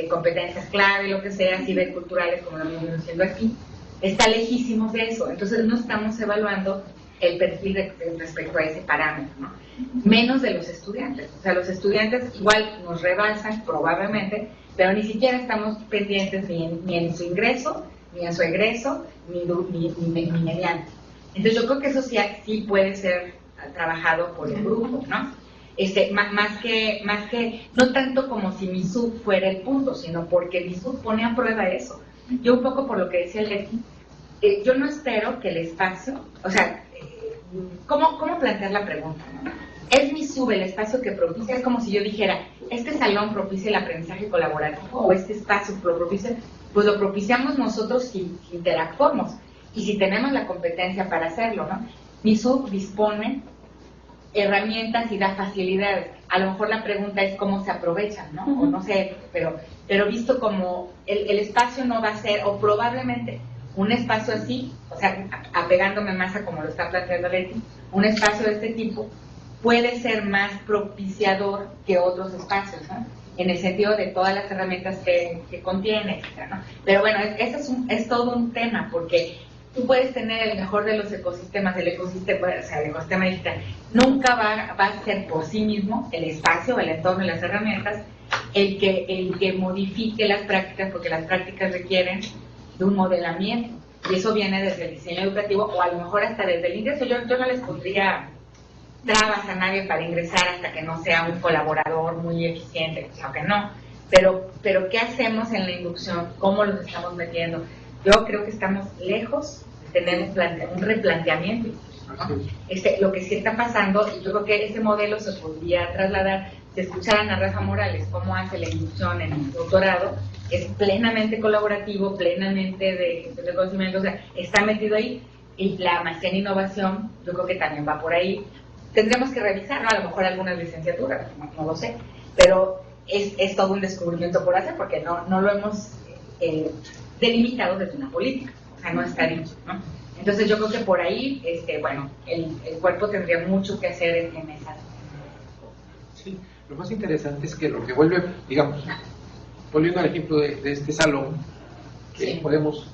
competencias clave, lo que sea, ciberculturales, como lo hemos diciendo aquí, está lejísimos de eso. Entonces no estamos evaluando el perfil respecto a ese parámetro, ¿no? Menos de los estudiantes. O sea, los estudiantes igual nos rebalsan probablemente, pero ni siquiera estamos pendientes ni en su ingreso, ni en su egreso, ni mediante. Entonces yo creo que eso sí puede ser trabajado por el grupo, ¿no? Más que no tanto como si MISUB fuera el punto, sino porque MISUB pone a prueba eso. Yo un poco por lo que decía Leti, yo no espero que el espacio, o sea, ¿cómo plantear la pregunta, ¿no? ¿Es MISUB el espacio que propicia? Es como si yo dijera, este salón propicia el aprendizaje colaborativo o este espacio lo propicia, pues lo propiciamos nosotros si interactuamos y si tenemos la competencia para hacerlo, ¿no? MISUB dispone herramientas y da facilidades. A lo mejor la pregunta es cómo se aprovechan, ¿no? O no sé, pero visto como el espacio no va a ser, o probablemente un espacio así, o sea, apegándome más a como lo está planteando Leti, un espacio de este tipo puede ser más propiciador que otros espacios, ¿no? En el sentido de todas las herramientas que contiene, etcétera, ¿no? Pero bueno, es todo un tema, porque tú puedes tener el mejor de los ecosistemas, el ecosistema digital. Nunca va a ser por sí mismo el espacio, el entorno y las herramientas el que modifique las prácticas, porque las prácticas requieren de un modelamiento, y eso viene desde el diseño educativo, o a lo mejor hasta desde el ingreso. Yo no les pondría trabas a nadie para ingresar hasta que no sea un colaborador muy eficiente, aunque no, pero ¿qué hacemos en la inducción? ¿Cómo los estamos metiendo? Yo creo que estamos lejos de tener un replanteamiento, ¿no? Lo que sí está pasando, y yo creo que ese modelo se podría trasladar. Si escucharan a Rafa Morales cómo hace la inducción en el doctorado, es plenamente colaborativo, plenamente de conocimiento, o sea, está metido ahí. Y la maestría en innovación, yo creo que también va por ahí. Tendremos que revisar, ¿no? A lo mejor algunas licenciaturas, no lo sé, pero es todo un descubrimiento por hacer, porque no lo hemos delimitado desde una política, o sea, no está dicho, ¿no? Entonces yo creo que por ahí, bueno, el cuerpo tendría mucho que hacer en esa. Sí, lo más interesante es que lo que vuelve, digamos, volviendo al ejemplo de este salón, que sí podemos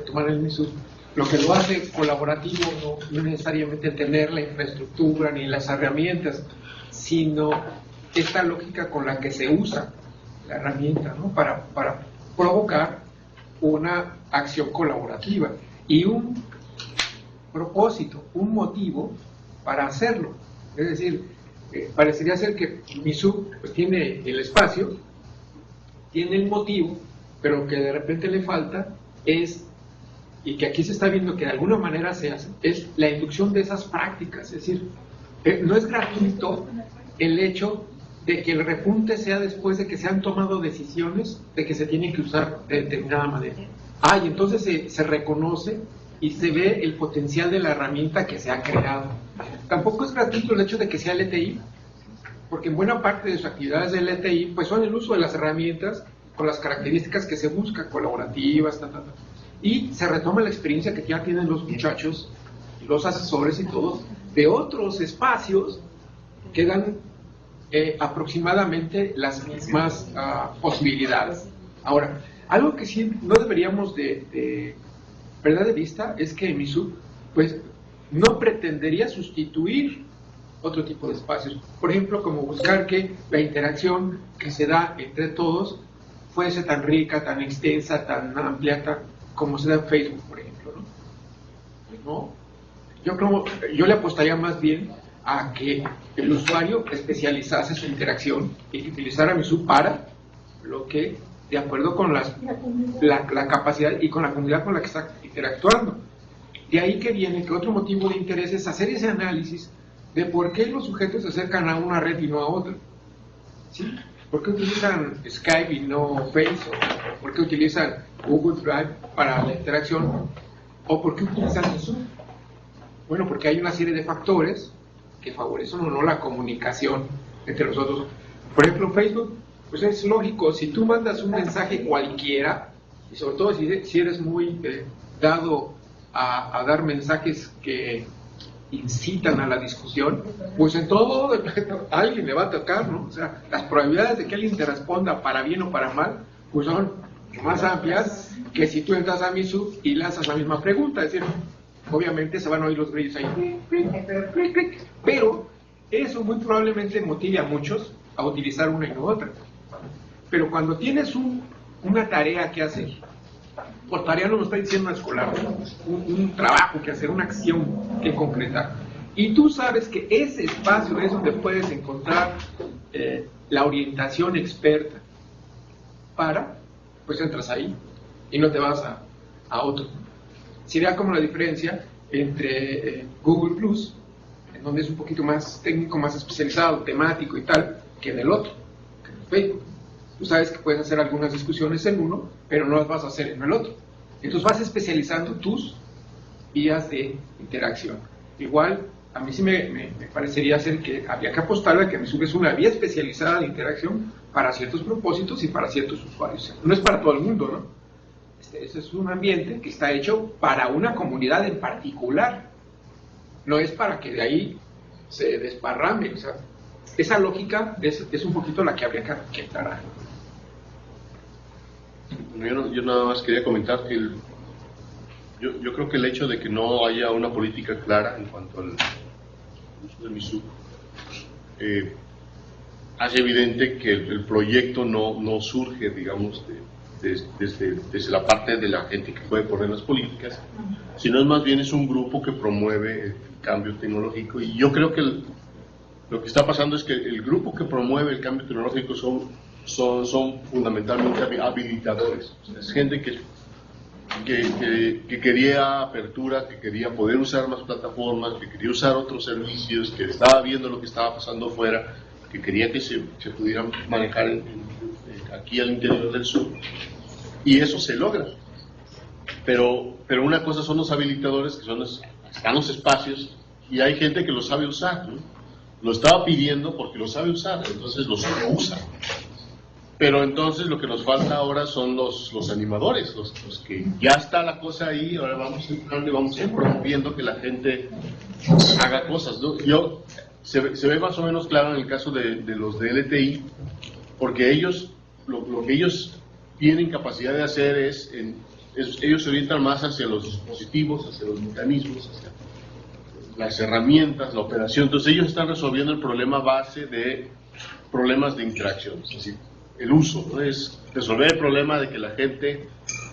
tomar el MISUB, lo que lo hace colaborativo no necesariamente tener la infraestructura ni las herramientas, sino esta lógica con la que se usa la herramienta, ¿no? Para provocar una acción colaborativa y un propósito, un motivo para hacerlo. Es decir, parecería ser que MISUB pues tiene el espacio, tiene el motivo, pero lo que de repente le falta es, y que aquí se está viendo que de alguna manera se hace, es la inducción de esas prácticas. Es decir, no es gratuito el hecho de que el repunte sea después de que se han tomado decisiones de que se tiene que usar de determinada manera. Y entonces se reconoce y se ve el potencial de la herramienta que se ha creado. Tampoco es gratuito el hecho de que sea LTI, porque en buena parte de sus actividades de LTI pues son el uso de las herramientas con las características que se buscan, colaborativas, y se retoma la experiencia que ya tienen los muchachos, los asesores y todos, de otros espacios que dan aproximadamente las mismas posibilidades. Ahora, algo que sí no deberíamos de perder de vista es que MISUB pues no pretendería sustituir otro tipo de espacios. Por ejemplo, como buscar que la interacción que se da entre todos fuese tan rica, tan extensa, tan amplia, como se da en Facebook, por ejemplo, ¿no? Yo le apostaría más bien a que el usuario especializase su interacción y que utilizara MISUB para lo que, de acuerdo con la capacidad y con la comunidad con la que está interactuando. De ahí que viene que otro motivo de interés es hacer ese análisis de por qué los sujetos se acercan a una red y no a otra. ¿Sí? ¿Por qué utilizan Skype y no Facebook? ¿Por qué utilizan Google Drive para la interacción? ¿O por qué utilizan eso? Bueno, porque hay una serie de factores que favorecen o no la comunicación entre los otros. Por ejemplo, Facebook, pues es lógico, si tú mandas un mensaje cualquiera, y sobre todo si eres muy dado a dar mensajes que incitan a la discusión, pues en todo a alguien le va a tocar, ¿no? O sea, las probabilidades de que alguien te responda para bien o para mal, pues son más amplias que si tú entras a MISUB y lanzas la misma pregunta. Es decir, obviamente se van a oír los grillos ahí, pero eso muy probablemente motive a muchos a utilizar una y no otra. Pero cuando tienes una tarea que hacer, por tarea no nos está diciendo una escolar, un trabajo que hacer, una acción que concretar, y tú sabes que ese espacio es donde puedes encontrar la orientación experta pues entras ahí y no te vas a otro. Sería como la diferencia entre Google Plus, en donde es un poquito más técnico, más especializado, temático y tal, que en el otro, que en el Facebook. Tú sabes que puedes hacer algunas discusiones en uno, pero no las vas a hacer en el otro. Entonces vas especializando tus vías de interacción. igual a mí sí me parecería ser que habría que apostarle a que MISUB es una vía especializada de interacción para ciertos propósitos y para ciertos usuarios. No es para todo el mundo, ¿no? Este es un ambiente que está hecho para una comunidad en particular. No es para que de ahí se desparrame. O sea, esa lógica es un poquito la que habría que aclarar. Bueno, yo nada más quería comentar que yo creo que el hecho de que no haya una política clara en cuanto al uso de MISUB hace evidente que el proyecto no surge, digamos, desde la parte de la gente que puede poner las políticas, sino es más bien es un grupo que promueve el cambio tecnológico. Y yo creo que lo que está pasando es que el grupo que promueve el cambio tecnológico son fundamentalmente habilitadores. O sea, es gente que quería apertura, que quería poder usar más plataformas, que quería usar otros servicios, que estaba viendo lo que estaba pasando afuera, que quería que se pudieran manejar aquí al interior del sur. Y eso se logra. Pero una cosa son los habilitadores, que están los espacios, y hay gente que lo sabe usar, ¿no? Lo estaba pidiendo porque lo sabe usar, entonces lo usa. Pero entonces lo que nos falta ahora son los animadores, los que ya está la cosa ahí, ahora vamos entrando y vamos promoviendo que la gente haga cosas, ¿no? Se ve más o menos claro en el caso de los de LTI, porque ellos, lo que ellos tienen capacidad de hacer ellos se orientan más hacia los dispositivos, hacia los mecanismos, hacia las herramientas, la operación. Entonces ellos están resolviendo el problema base de problemas de interacción, es decir, el uso, ¿no? Es resolver el problema de que la gente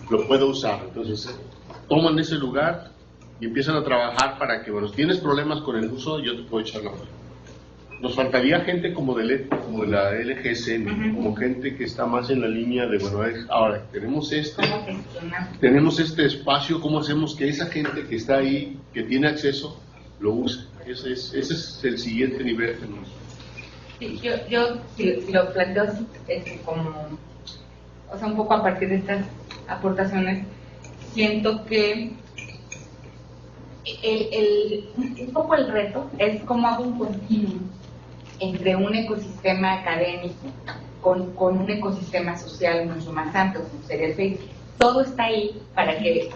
lo pueda usar. Entonces toman ese lugar y empiezan a trabajar para que, bueno, si tienes problemas con el uso, yo te puedo echar la mano. Nos faltaría gente como de la LGSN, como gente que está más en la línea de, bueno, ahora tenemos este espacio, ¿cómo hacemos que esa gente que está ahí, que tiene acceso, lo use? Ese es el siguiente nivel que nos... Sí, yo si lo planteo así, como, o sea, un poco a partir de estas aportaciones, siento que un poco el reto es cómo hago un continuum entre un ecosistema académico con un ecosistema social mucho más amplio, como sería el Facebook. Todo está ahí para que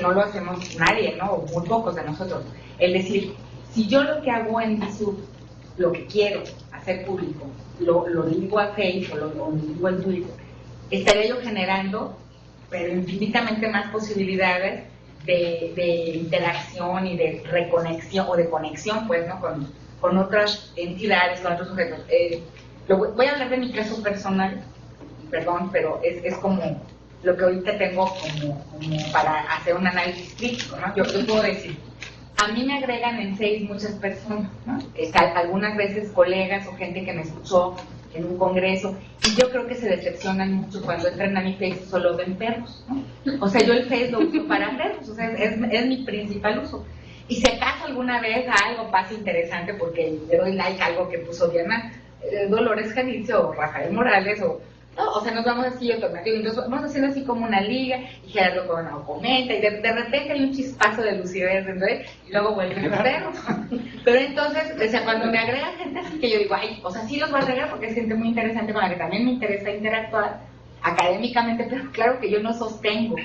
no lo hacemos nadie, ¿no? O muy pocos de nosotros. Es decir, si yo lo que hago en MISUB, lo que quiero hacer público, lo digo a Facebook o lo digo en Twitter, estaría yo generando, pero infinitamente más posibilidades de interacción y de reconexión o de conexión, pues, ¿no? Con otras entidades, con otros sujetos. Voy a hablar de mi caso personal, perdón, pero es como lo que ahorita tengo como para hacer un análisis crítico, ¿no? Yo puedo decir, a mí me agregan en Face muchas personas, ¿no? Algunas veces colegas o gente que me escuchó en un congreso, y yo creo que se decepcionan mucho cuando entran a mi Face y solo ven perros, ¿no? O sea, yo el Face lo uso para perros, o sea, es mi principal uso. Y si acaso alguna vez algo pasa interesante porque le doy like a algo que puso Diana Dolores Janicio o Rafael Morales o sea, nos vamos así alternativo, entonces vamos haciendo así como una liga y Gerardo Coronado comenta y de repente hay un chispazo de lucidez y luego vuelven a verlo. Pero entonces, o sea, cuando me agrega gente así que yo digo, ay, o sea, sí los voy a agregar porque es gente muy interesante con la que también me interesa interactuar académicamente, pero claro que yo no sostengo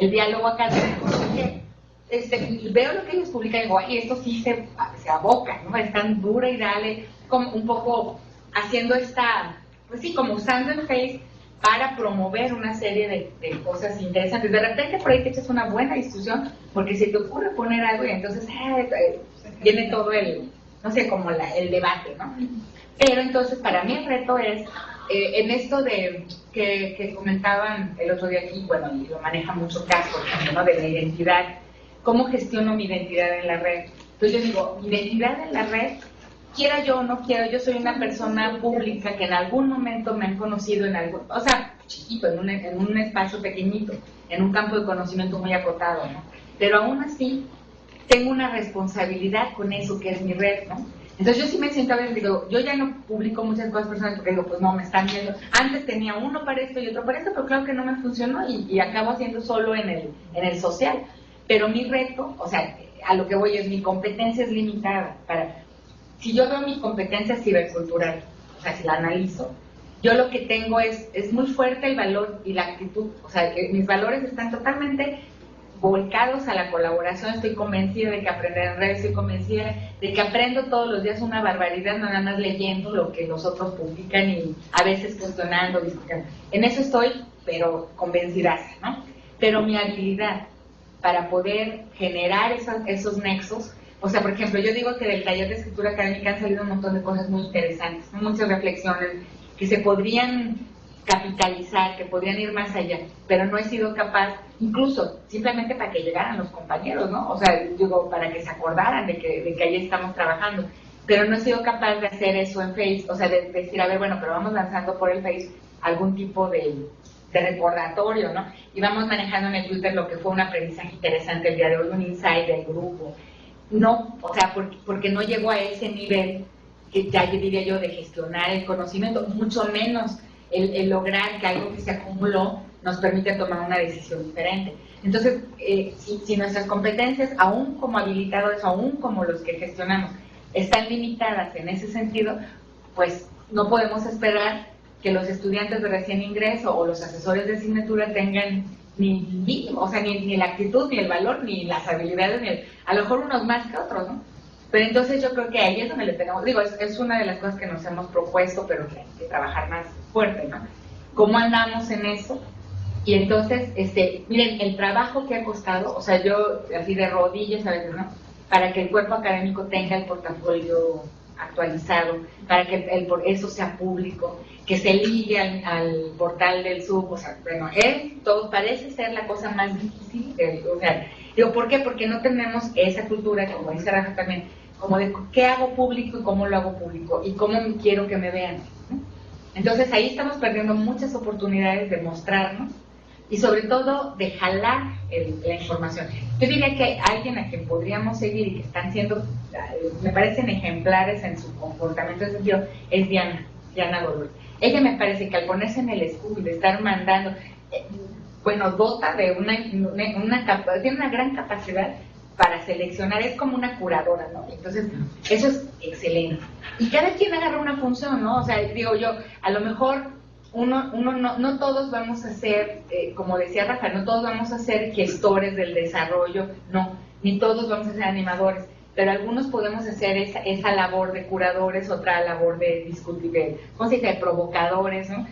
el diálogo académico porque y veo lo que ellos publican y digo, ay, esto sí se aboca, ¿no? Es tan dura y dale, como un poco haciendo pues sí, como usando el Face para promover una serie de cosas interesantes. De repente por ahí te echas una buena discusión, porque se te ocurre poner algo y entonces viene todo no sé, como el debate, ¿no? Pero entonces para mí el reto es, en esto de que comentaban el otro día aquí, bueno, y lo maneja mucho Cas, por ejemplo, ¿no? De la identidad, ¿cómo gestiono mi identidad en la red? Entonces yo digo, mi identidad en la red, quiera yo o no quiera, yo soy una persona pública que en algún momento me han conocido o sea, chiquito, en un espacio pequeñito, en un campo de conocimiento muy acotado, ¿no? Pero aún así, tengo una responsabilidad con eso que es mi red, ¿no? Entonces yo sí me siento a veces, digo, yo ya no publico muchas cosas personales porque digo, pues no, me están viendo. Antes tenía uno para esto y otro para esto, pero claro que no me funcionó y acabo haciendo solo en el social. Pero mi reto, o sea, a lo que voy es, mi competencia es limitada. Si yo veo mi competencia cibercultural, o sea, si la analizo, yo lo que tengo es muy fuerte el valor y la actitud, o sea, mis valores están totalmente volcados a la colaboración. Estoy convencida de que aprender en redes, estoy convencida de que aprendo todos los días una barbaridad, nada más leyendo lo que los otros publican y a veces cuestionando, discutiendo. En eso estoy, pero convencida, ¿no? Pero mi habilidad para poder generar esos nexos, o sea, por ejemplo, yo digo que del taller de escritura académica han salido un montón de cosas muy interesantes, muchas reflexiones que se podrían capitalizar, que podrían ir más allá, pero no he sido capaz, incluso simplemente para que llegaran los compañeros, ¿no? O sea, digo, para que se acordaran de que ahí estamos trabajando, pero no he sido capaz de hacer eso en Facebook, o sea, de decir, a ver, bueno, pero vamos lanzando por el Facebook algún tipo de recordatorio, ¿no? Y vamos manejando en el Twitter lo que fue un aprendizaje interesante el día de hoy, un insight del grupo. No, o sea, porque no llegó a ese nivel que ya diría yo de gestionar el conocimiento, mucho menos el lograr que algo que se acumuló nos permite tomar una decisión diferente. Entonces, si nuestras competencias, aún como habilitadores, aún como los que gestionamos, están limitadas en ese sentido, pues no podemos esperar que los estudiantes de recién ingreso o los asesores de asignatura tengan ni la actitud, ni el valor, ni las habilidades, a lo mejor unos más que otros, ¿no? Pero entonces yo creo que ahí es donde le tenemos, digo, es una de las cosas que nos hemos propuesto, pero que hay que trabajar más fuerte, ¿no? ¿Cómo andamos en eso? Y entonces, miren, el trabajo que ha costado, o sea, yo así de rodillas a veces, ¿no? Para que el cuerpo académico tenga el portafolio actualizado, para que eso sea público, que se ligue al portal del SUB, o sea, bueno, todo parece ser la cosa más difícil, o sea, digo, ¿por qué? Porque no tenemos esa cultura, como dice Rafa también, como de qué hago público y cómo lo hago público, y cómo quiero que me vean, ¿no? Entonces ahí estamos perdiendo muchas oportunidades de mostrarnos, y sobre todo de jalar la información. Yo diría que alguien a quien podríamos seguir y que están siendo, me parecen ejemplares en su comportamiento, es Diana Godoy. Ella me parece que al ponerse en el escudo y de estar mandando, dota de tiene una gran capacidad para seleccionar, es como una curadora, ¿no? Entonces, eso es excelente. Y cada quien agarra una función, ¿no? O sea, digo yo, a lo mejor no todos vamos a ser, como decía Rafa, no todos vamos a ser gestores del desarrollo, no, ni todos vamos a ser animadores, pero algunos podemos hacer esa labor de curadores, otra labor de discutir, ¿cómo se dice?, de provocadores, ¿no?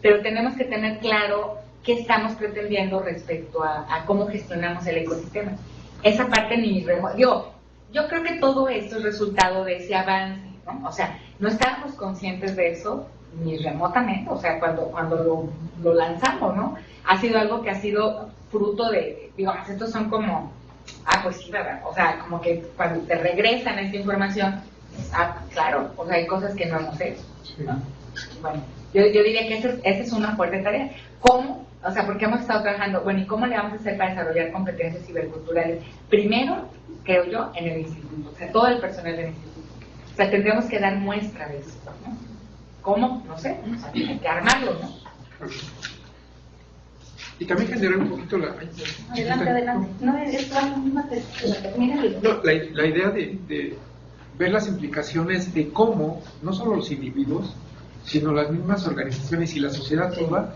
Pero tenemos que tener claro qué estamos pretendiendo respecto a cómo gestionamos el ecosistema. Esa parte yo creo que todo esto es resultado de ese avance, ¿no? O sea, no estábamos conscientes de eso ni remotamente, o sea, cuando lo lanzamos, ¿no? Ha sido algo que ha sido fruto de, digamos, estos son como, pues sí, ¿verdad? O sea, como que cuando te regresan esta información, claro, o sea, hay cosas que no hemos hecho, ¿no? Bueno, yo diría que esa es una fuerte tarea. ¿Cómo? O sea, porque hemos estado trabajando, bueno, ¿y cómo le vamos a hacer para desarrollar competencias ciberculturales? Primero, creo yo, en el instituto, o sea, todo el personal del instituto. O sea, tendremos que dar muestra de eso, ¿no? ¿Cómo? No sé, o sea, hay que armarlo, ¿no? Y también generar un poquito Adelante. No, la idea de ver las implicaciones de cómo, no solo los individuos, sino las mismas organizaciones y la sociedad toda,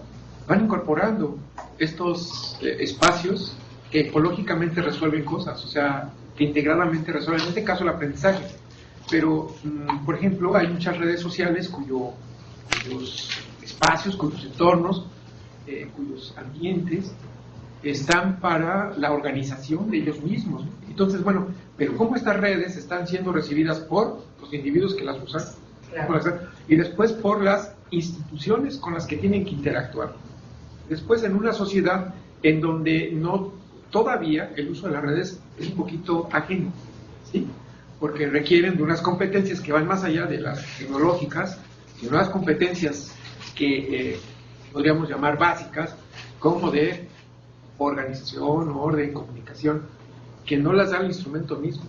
van incorporando estos espacios que ecológicamente resuelven cosas, o sea, que integradamente resuelven, en este caso el aprendizaje. Pero, por ejemplo, hay muchas redes sociales cuyos espacios, cuyos entornos, cuyos ambientes están para la organización de ellos mismos, ¿no? Entonces, bueno, pero ¿cómo estas redes están siendo recibidas por los individuos que las usan? Claro. Y después por las instituciones con las que tienen que interactuar. Después en una sociedad en donde no todavía el uso de las redes es un poquito ajeno, ¿sí? Porque requieren de unas competencias que van más allá de las tecnológicas, sino unas competencias que podríamos llamar básicas, como de organización, orden, comunicación, que no las da el instrumento mismo,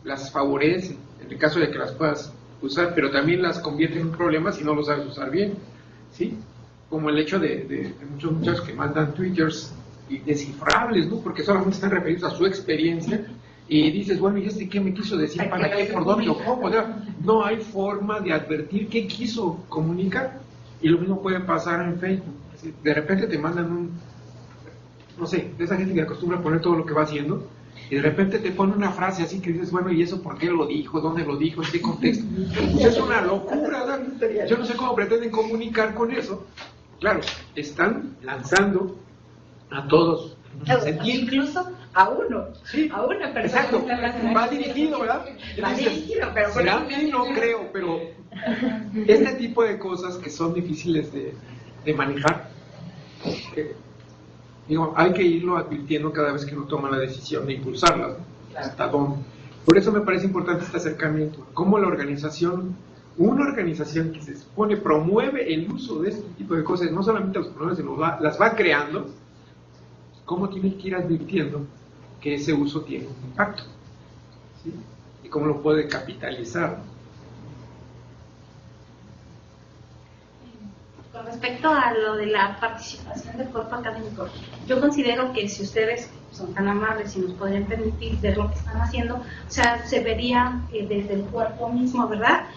las favorece, en el caso de que las puedas usar, pero también las convierte en un problema si no lo sabes usar bien, ¿sí? Como el hecho de muchos muchachos que mandan twitters indescifrables, ¿no? Porque solamente están referidos a su experiencia y dices, bueno, ¿y este qué me quiso decir? ¿Para qué? ¿Por dónde? ¿O cómo? O sea, no hay forma de advertir qué quiso comunicar. Y lo mismo puede pasar en Facebook. De repente te mandan no sé, de esa gente que acostumbra a poner todo lo que va haciendo, y de repente te pone una frase así que dices, bueno, ¿y eso por qué lo dijo? ¿Dónde lo dijo? ¿En qué contexto? Pues es una locura, ¿verdad? Yo no sé cómo pretenden comunicar con eso. Claro, están lanzando a todos. Incluso a uno, sí, a una persona. Exacto, va dirigido, ¿verdad? Va dirigido, pero será a mí, no creo, pero este tipo de cosas que son difíciles de manejar, digo, hay que irlo advirtiendo cada vez que uno toma la decisión de impulsarlas, ¿no? Claro. Hasta dónde. Por eso me parece importante este acercamiento, cómo la organización, una organización que se supone promueve el uso de este tipo de cosas, no solamente los promueve, sino las va creando, cómo tiene que ir advirtiendo que ese uso tiene un impacto, ¿sí? Y cómo lo puede capitalizar. Con respecto a lo de la participación del cuerpo académico, yo considero que si ustedes son tan amables y nos podrían permitir ver lo que están haciendo, o sea, se vería desde el cuerpo mismo, ¿verdad?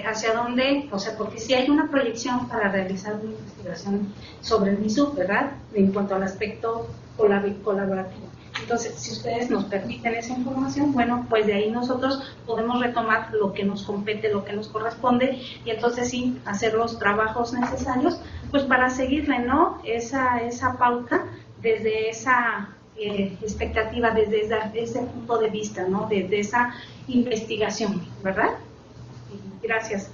Hacia dónde, o sea, porque si hay una proyección para realizar una investigación sobre el MISUB, ¿verdad? En cuanto al aspecto colaborativo. Entonces, si ustedes nos permiten esa información, bueno, pues de ahí nosotros podemos retomar lo que nos compete, lo que nos corresponde, y entonces sí, hacer los trabajos necesarios, pues para seguirle, ¿no? Esa pauta desde esa expectativa, desde ese punto de vista, ¿no? Desde esa investigación, ¿verdad? Gracias.